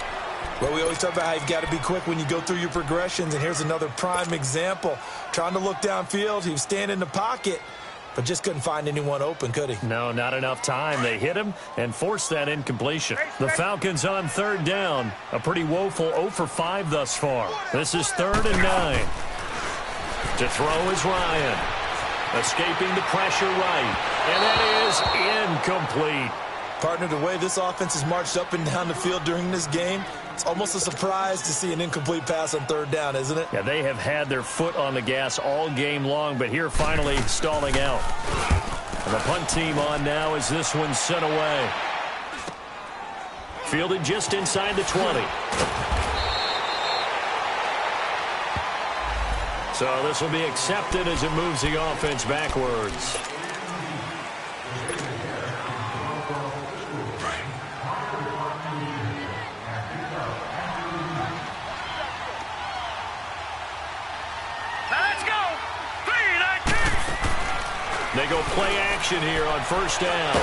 Well, we always talk about how you've got to be quick when you go through your progressions, and here's another prime example. Trying to look downfield, he was standing in the pocket, but just couldn't find anyone open, could he? No, not enough time. They hit him and forced that incompletion. The Falcons on 3rd down. A pretty woeful 0 for 5 thus far. This is 3rd and 9. To throw is Ryan. Escaping the pressure right. And that is incomplete. Partner, the way this offense has marched up and down the field during this game, it's almost a surprise to see an incomplete pass on 3rd down, isn't it? Yeah, they have had their foot on the gas all game long, but here finally stalling out. And the punt team on now as this one's sent away. Fielded just inside the 20. So this will be accepted as it moves the offense backwards. Let's go. 3-19. They go play action here on 1st down.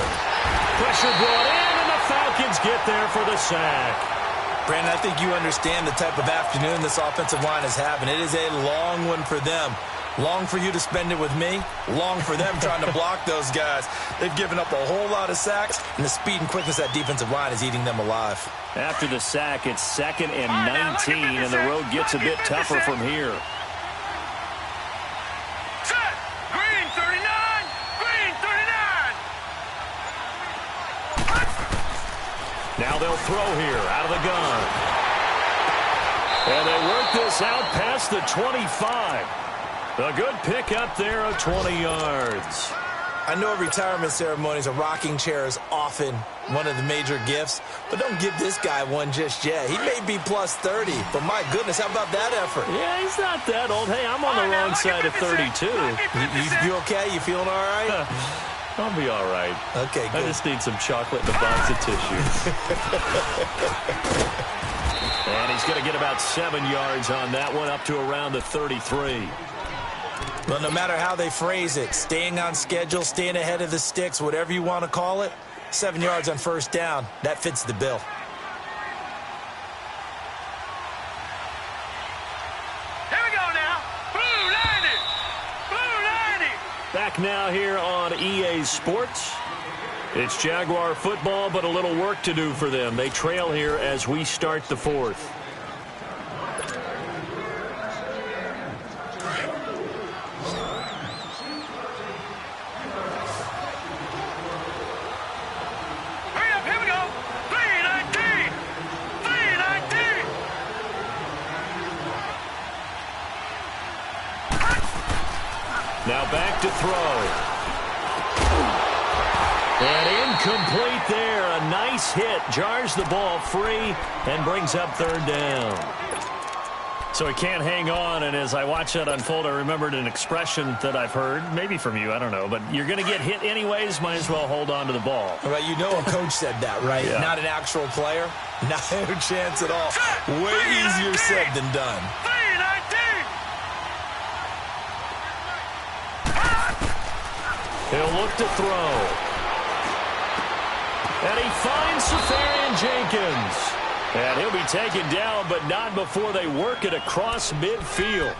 Pressure brought in, and the Falcons get there for the sack. Brandon, I think you understand the type of afternoon this offensive line is having. It is a long one for them. Long for you to spend it with me. Long for them trying to block those guys. They've given up a whole lot of sacks, and the speed and quickness of that defensive line is eating them alive. After the sack, it's 2nd and 19, and the road gets a bit tougher from here. Set. Green 39. Green 39. Now they'll throw here out of the gun. And they work this out past the 25. A good pickup there of 20 yards. I know at retirement ceremonies, a rocking chair is often one of the major gifts, but don't give this guy one just yet. He may be plus 30, but my goodness, how about that effort? Yeah, he's not that old. Hey, I'm on the wrong side of 32. You okay? You feeling all right? I'll be all right. Okay, good. I just need some chocolate and a box of tissue. And he's going to get about 7 yards on that one, up to around the 33. Well, no matter how they phrase it, staying on schedule, staying ahead of the sticks, whatever you want to call it, 7 yards on 1st down, that fits the bill. Here we go now. Blue 90. Blue 90. Back now here on EA Sports. It's Jaguar football, but a little work to do for them. They trail here as we start the 4th. Now back to throw. And incomplete there. A nice hit. Jars the ball free and brings up 3rd down. So he can't hang on, and as I watch that unfold, I remembered an expression that I've heard, maybe from you, I don't know, but you're going to get hit anyways, might as well hold on to the ball. Well, you know a coach said that, right? Yeah. Not an actual player. Not a chance at all. Way easier said than done. He'll look to throw. And he finds Safarian Jenkins. And he'll be taken down, but not before they work it across midfield.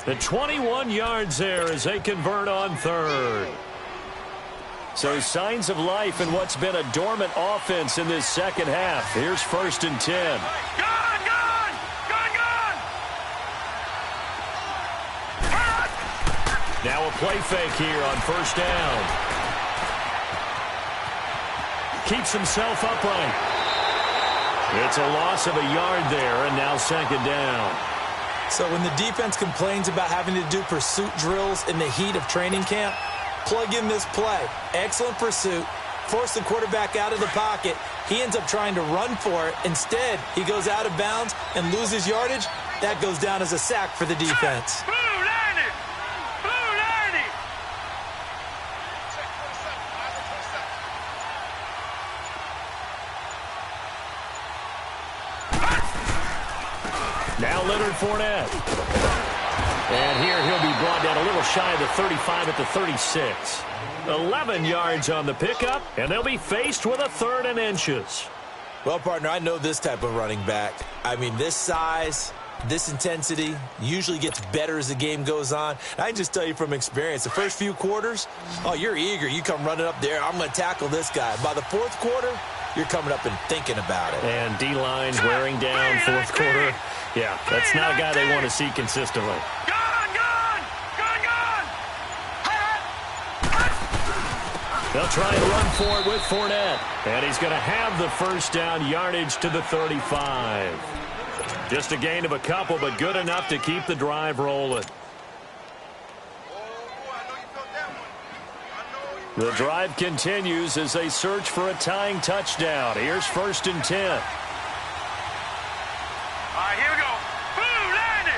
The 21 yards there as they convert on third. So signs of life in what's been a dormant offense in this second half. Here's 1st and 10. Now a play fake here on 1st down. Keeps himself upright. It's a loss of a yard there, and now 2nd down. So when the defense complains about having to do pursuit drills in the heat of training camp, plug in this play. Excellent pursuit. Force the quarterback out of the pocket. He ends up trying to run for it. Instead, he goes out of bounds and loses yardage. That goes down as a sack for the defense. Now Leonard Fournette. And here he'll be brought down a little shy of the 35 at the 36. 11 yards on the pickup, and they'll be faced with a 3rd and inches. Well, partner, I know this type of running back. I mean, this size, this intensity usually gets better as the game goes on. I can just tell you from experience, the first few quarters, oh, you're eager. You come running up there. I'm going to tackle this guy. By the 4th quarter, you're coming up and thinking about it. And D-line's wearing down 4th quarter. Yeah, that's not a guy they want to see consistently. They'll try and run for it with Fournette. And he's going to have the 1st down yardage to the 35. Just a gain of a couple, but good enough to keep the drive rolling. The drive continues as they search for a tying touchdown. Here's 1st and 10. All right, here we go. Blue 90.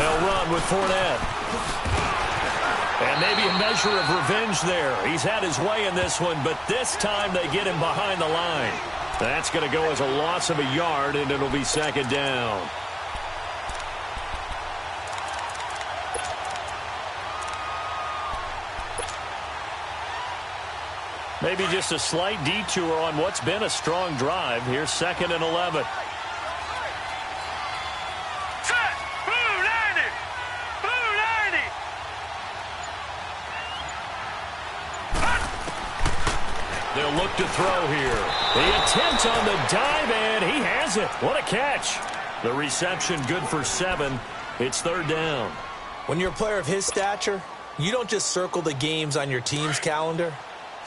They'll run with Fournette. And maybe a measure of revenge there. He's had his way in this one, but this time they get him behind the line. That's going to go as a loss of a yard, and it'll be 2nd down. Maybe just a slight detour on what's been a strong drive. Here's 2nd and 11. They'll look to throw here. The attempt on the dive, and he has it. What a catch. The reception good for 7. It's 3rd down. When you're a player of his stature, you don't just circle the games on your team's calendar.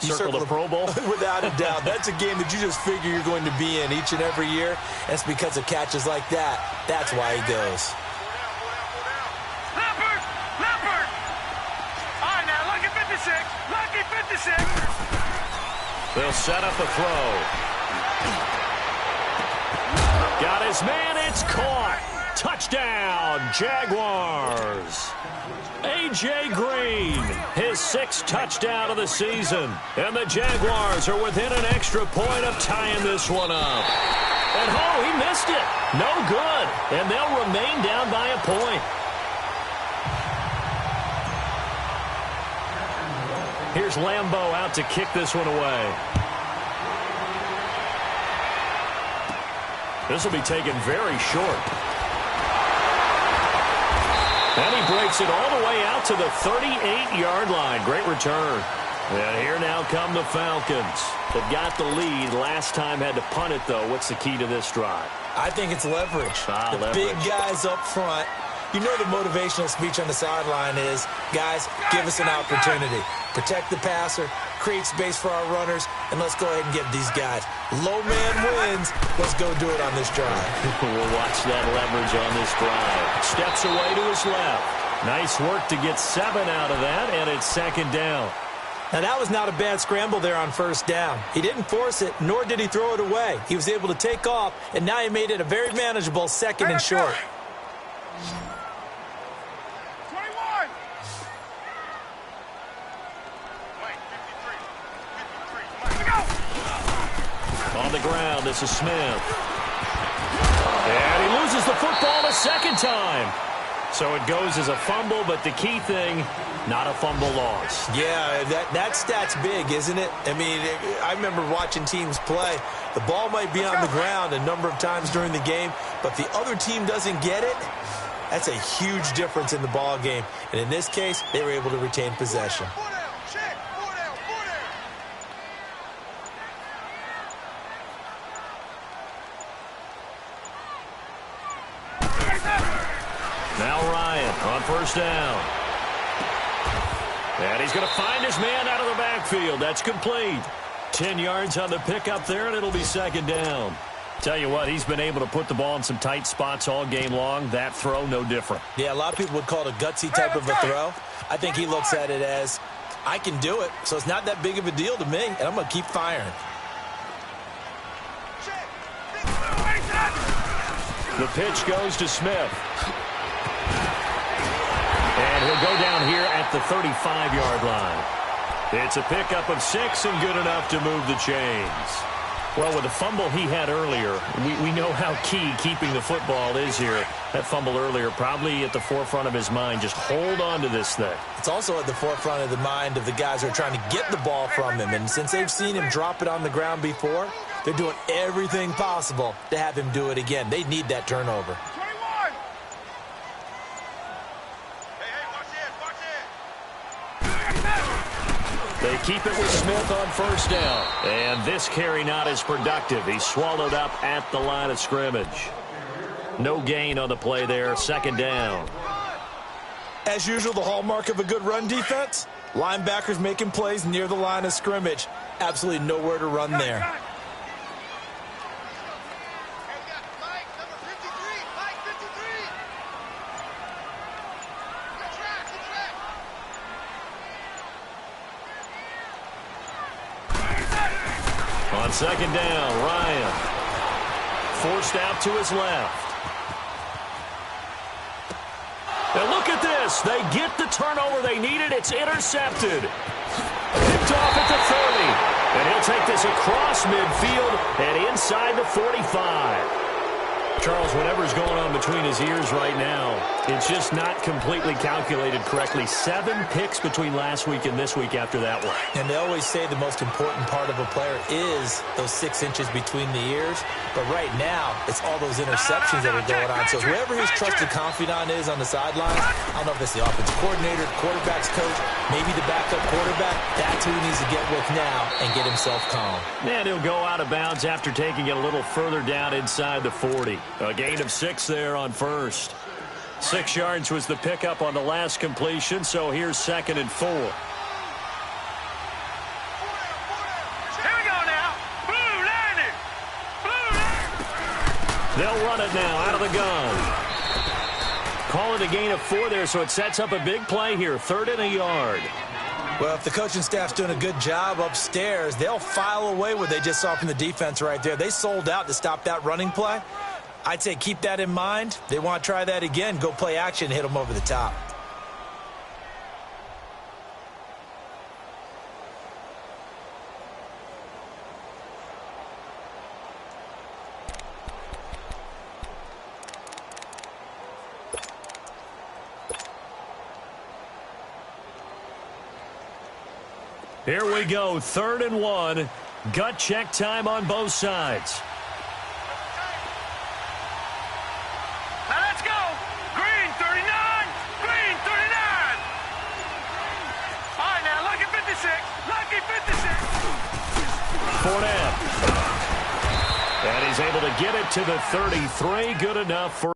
You circle the Pro Bowl? Without a doubt. That's a game that you just figure you're going to be in each and every year. And it's because of catches like that. That's why he goes. Leopard. All right, now, lucky 56. Lucky 56. They'll set up a throw. Got his man. It's caught. Touchdown, Jaguars. A.J. Green, his 6th touchdown of the season. And the Jaguars are within an extra point of tying this one up. And, oh, he missed it. No good. And they'll remain down by a point. Here's Lambeau out to kick this one away. This will be taken very short. And he breaks it all the way out to the 38-yard line. Great return. And here now come the Falcons. They've got the lead. Last time had to punt it, though. What's the key to this drive? I think it's leverage. The big guys up front. You know the motivational speech on the sideline is, guys, give us an opportunity. Protect the passer, create space for our runners, and let's go ahead and get these guys. Low man wins. Let's go do it on this drive. We'll watch that leverage on this drive. Steps away to his left. Nice work to get 7 out of that, and it's 2nd down. Now, that was not a bad scramble there on first down. He didn't force it, nor did he throw it away. He was able to take off, and now he made it a very manageable second and short. 21. On the ground, this is Smith. And he loses the football a second time. So it goes as a fumble, but the key thing, not a fumble loss. Yeah, that stat's big, isn't it? I mean, I remember watching teams play. The ball might be on the ground a number of times during the game, but the other team doesn't get it. That's a huge difference in the ball game. And in this case, they were able to retain possession. Now Ryan on first down. And he's going to find his man out of the backfield. That's complete. 10 yards on the pickup there, and it'll be second down. Tell you what, he's been able to put the ball in some tight spots all game long. That throw, no different. Yeah, a lot of people would call it a gutsy type of a throw. I think he looks at it as, I can do it, so it's not that big of a deal to me, and I'm going to keep firing. The pitch goes to Smith. And he'll go down here at the 35-yard line. It's a pickup of 6 and good enough to move the chains. Well, with the fumble he had earlier, we know how key keeping the football is here. That fumble earlier probably at the forefront of his mind. Just hold on to this thing. It's also at the forefront of the mind of the guys who are trying to get the ball from him. And since they've seen him drop it on the ground before, they're doing everything possible to have him do it again. They need that turnover. They keep it with Smith on first down. And this carry not as productive. He's swallowed up at the line of scrimmage. No gain on the play there. Second down. As usual, the hallmark of a good run defense, linebackers making plays near the line of scrimmage. Absolutely nowhere to run there. On second down, Ryan forced out to his left. And look at this. They get the turnover they needed. It's intercepted. Picked off at the 30. And he'll take this across midfield and inside the 45. Charles, whatever's going on between his ears right now, it's just not completely calculated correctly. 7 picks between last week and this week after that one. And they always say the most important part of a player is those 6 inches between the ears. But right now, it's all those interceptions that are going on. So whoever his trusted confidant is on the sidelines, I don't know if it's the offensive coordinator, quarterback's coach, maybe the backup quarterback, that's who he needs to get with now and get himself calm. And he'll go out of bounds after taking it a little further down inside the 40. A gain of 6 there on first. 6 yards was the pickup on the last completion, so here's second and 4. Here we go now. Blue line. Blue line. They'll run it now out of the gun. Call it a gain of 4 there, so it sets up a big play here. 3rd and a yard. Well, if the coaching staff's doing a good job upstairs, they'll file away what they just saw from the defense right there. They sold out to stop that running play. I'd say keep that in mind. They want to try that again. Go play action, hit them over the top. Here we go, 3rd and 1. Gut check time on both sides. Now let's go. Green 39. Green 39. All right, now lucky 56. Lucky 56. Fournette. And he's able to get it to the 33. Good enough for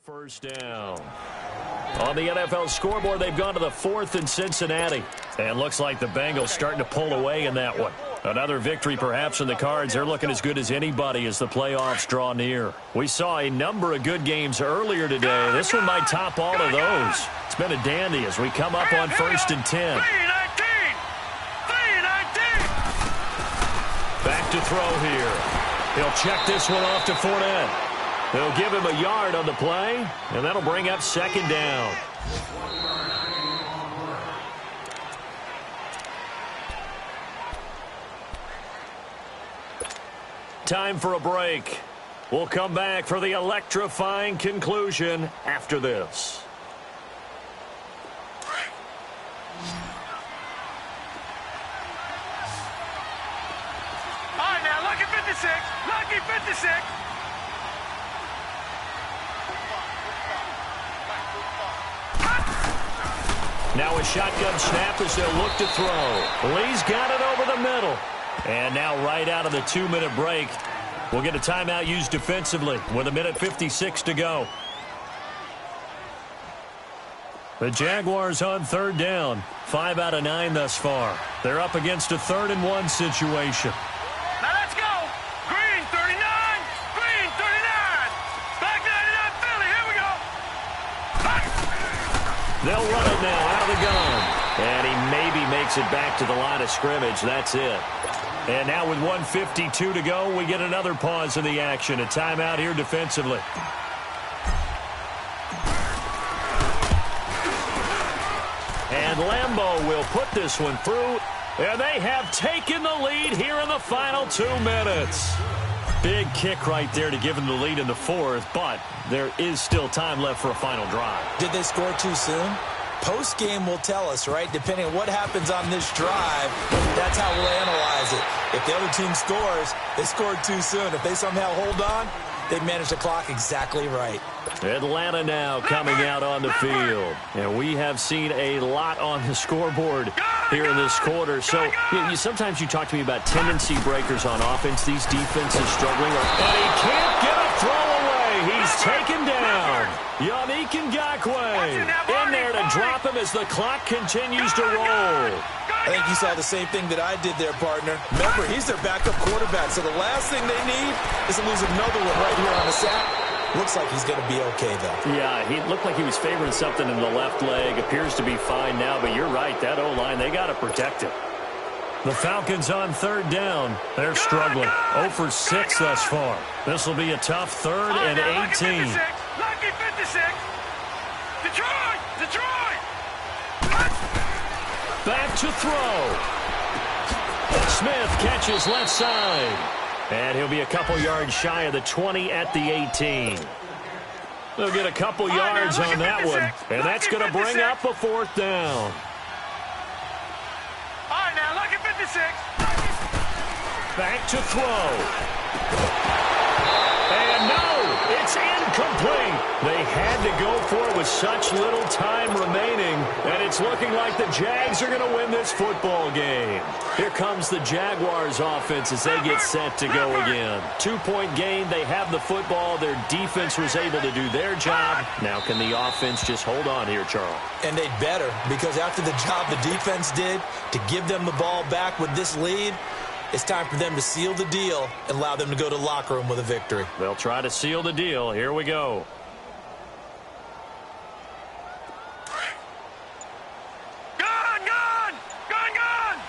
first down. On the NFL scoreboard, they've gone to the 4th in Cincinnati. And looks like the Bengals starting to pull away in that one. Another victory perhaps in the cards. They're looking as good as anybody as the playoffs draw near. We saw a number of good games earlier today. This one might top all of those. It's been a dandy as we come up on 1st and 10. Back to throw here. He'll check this one off to Fournette. They'll give him a yard on the play, and that'll bring up 2nd down. Time for a break. We'll come back for the electrifying conclusion after this. All right, now, lucky 56. Lucky 56. Now a shotgun snap as they'll look to throw. Lee's got it over the middle. And now right out of the 2-minute break, we'll get a timeout used defensively with 1:56 to go. The Jaguars on 3rd down. 5 out of 9 thus far. They're up against a 3rd and 1 situation. Now let's go. Green 39. Green 39. Back 99 Philly. Here we go. Back. They'll run it now out of the gun. And he maybe makes it back to the line of scrimmage. That's it. And now with 1:52 to go, we get another pause in the action. A timeout here defensively. And Lambeau will put this one through. And they have taken the lead here in the final 2 minutes. Big kick right there to give them the lead in the 4th, but there is still time left for a final drive. Did they score too soon? Post-game will tell us, right? Depending on what happens on this drive, that's how we'll analyze it. If the other team scores, they scored too soon. If they somehow hold on, they managed the clock exactly right. Atlanta now coming out on the field. And we have seen a lot on the scoreboard here in this quarter. So sometimes you talk to me about tendency breakers on offense. These defenses struggling. And he can't get a throw away. He's taken down. Yannick Ngakoue in there to drop him as the clock continues to roll. I think you saw the same thing that I did there, partner. Remember, he's their backup quarterback, so the last thing they need is to lose another one right here on the sack. Looks like he's going to be okay, though. Yeah, he looked like he was favoring something in the left leg. Appears to be fine now, but you're right. That O-line, they got to protect him. The Falcons on 3rd down. They're struggling. 0 for 6 thus far. This will be a tough 3rd and 18. Lucky 56. Detroit! Detroit! Back to throw. Smith catches left side. And he'll be a couple yards shy of the 20 at the 18. They'll get a couple yards on that one. And that's going to bring up a 4th down. All right, now, lucky 56. Back to throw. And no, it's incomplete. They had to go for it with such little time remaining. And it's looking like the Jags are going to win this football game. Here comes the Jaguars offense as they get set to go again. 2-point game. They have the football. Their defense was able to do their job. Now can the offense just hold on here, Charles? And they'd better, because after the job the defense did to give them the ball back with this lead, it's time for them to seal the deal and allow them to go to the locker room with a victory. They'll try to seal the deal. Here we go. Gone, gone! Gone, gone!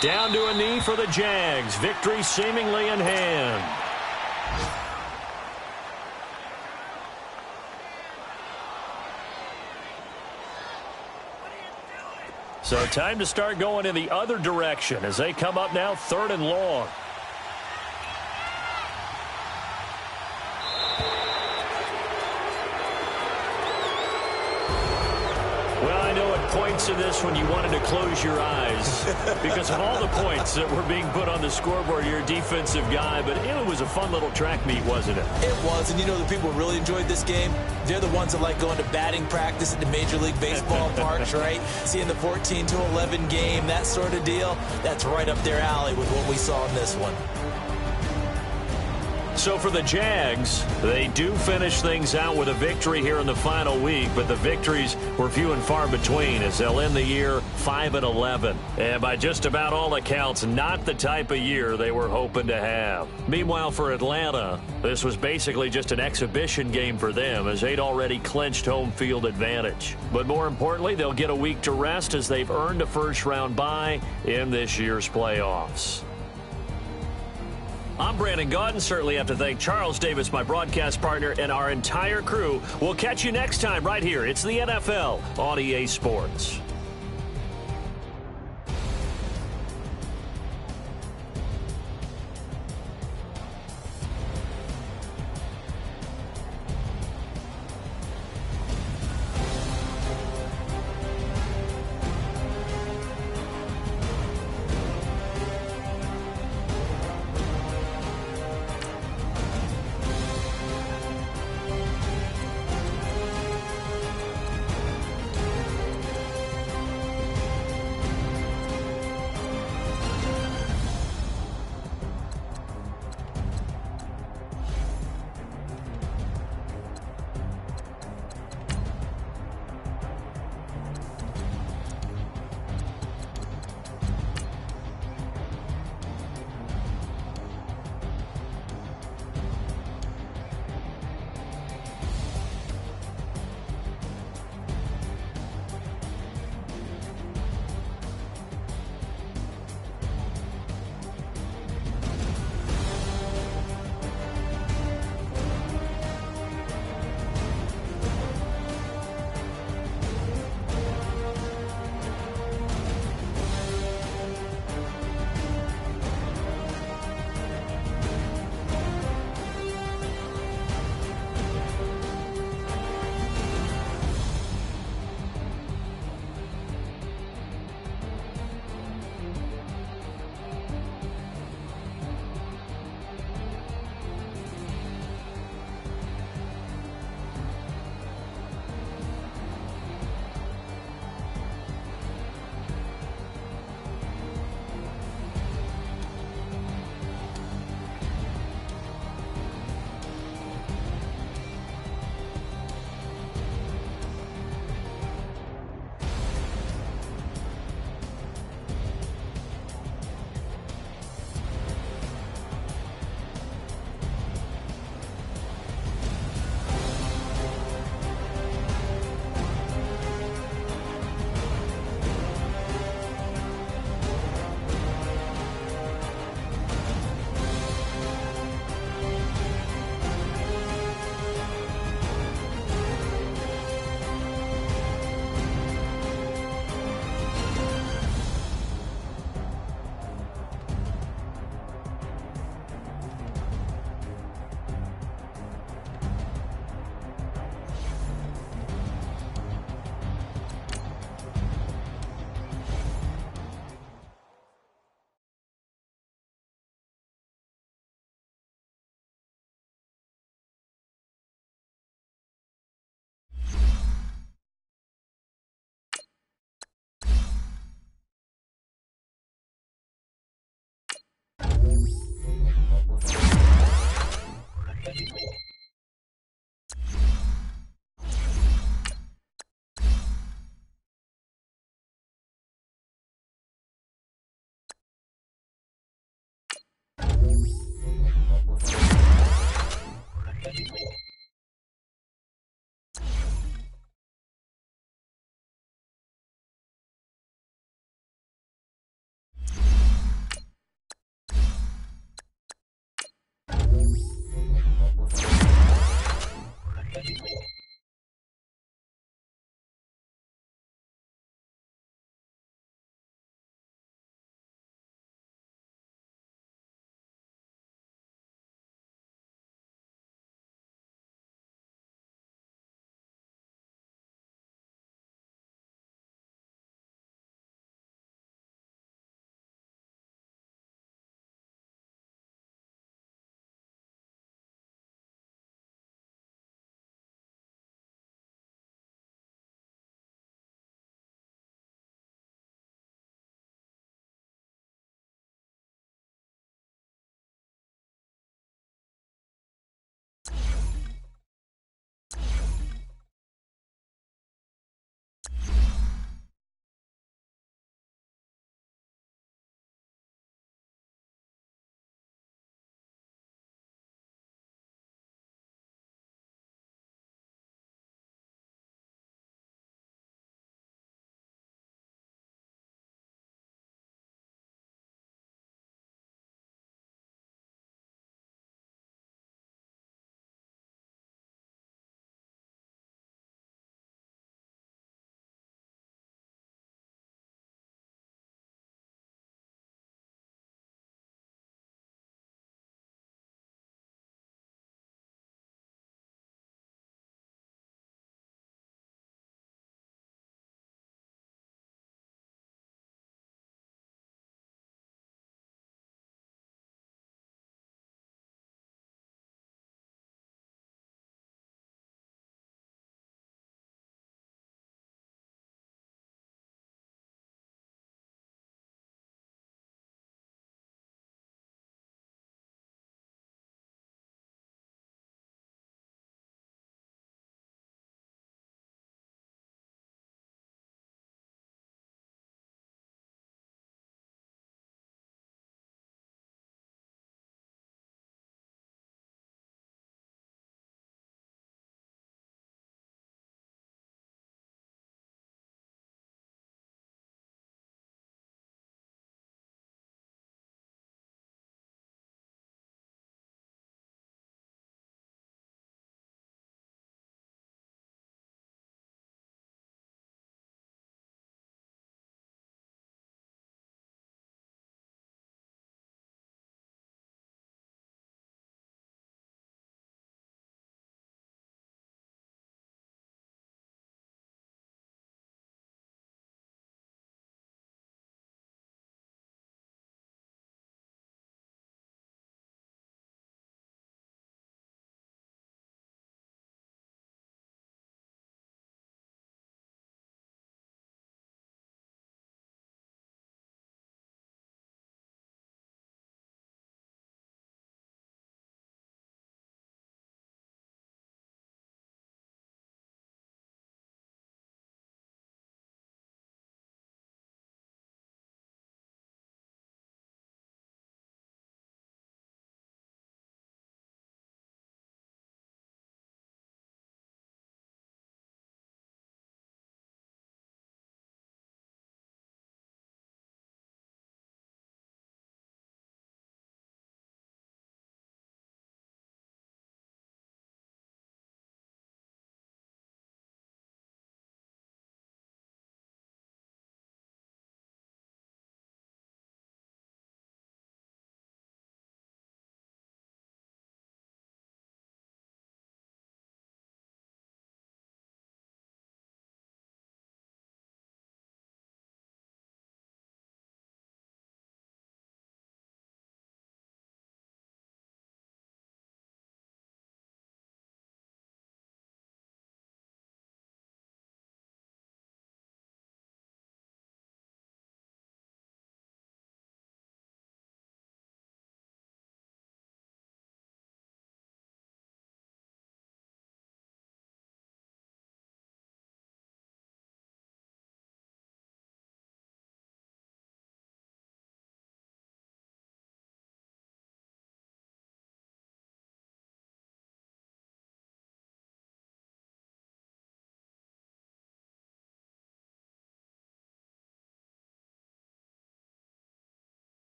Down to a knee for the Jags. Victory seemingly in hand. So time to start going in the other direction as they come up now 3rd and long. Well, I know at points in this when you wanted to close your eyes because of all the points that were being put on the scoreboard. You're a defensive guy, but it was a fun little track meet, wasn't it? It was, and you know the people who really enjoyed this game? They're the ones that like going to batting practice at the Major League Baseball parks, right? Seeing the 14-11 game, that sort of deal. That's right up their alley with what we saw in this one. So So for the Jags, they do finish things out with a victory here in the final week, but the victories were few and far between as they'll end the year 5-11. And by just about all accounts, not the type of year they were hoping to have. Meanwhile, for Atlanta, this was basically just an exhibition game for them as they'd already clinched home field advantage. But more importantly, they'll get a week to rest as they've earned a first-round bye in this year's playoffs. I'm Brandon Gaudin. Certainly have to thank Charles Davis, my broadcast partner, and our entire crew. We'll catch you next time right here. It's the NFL on EA Sports.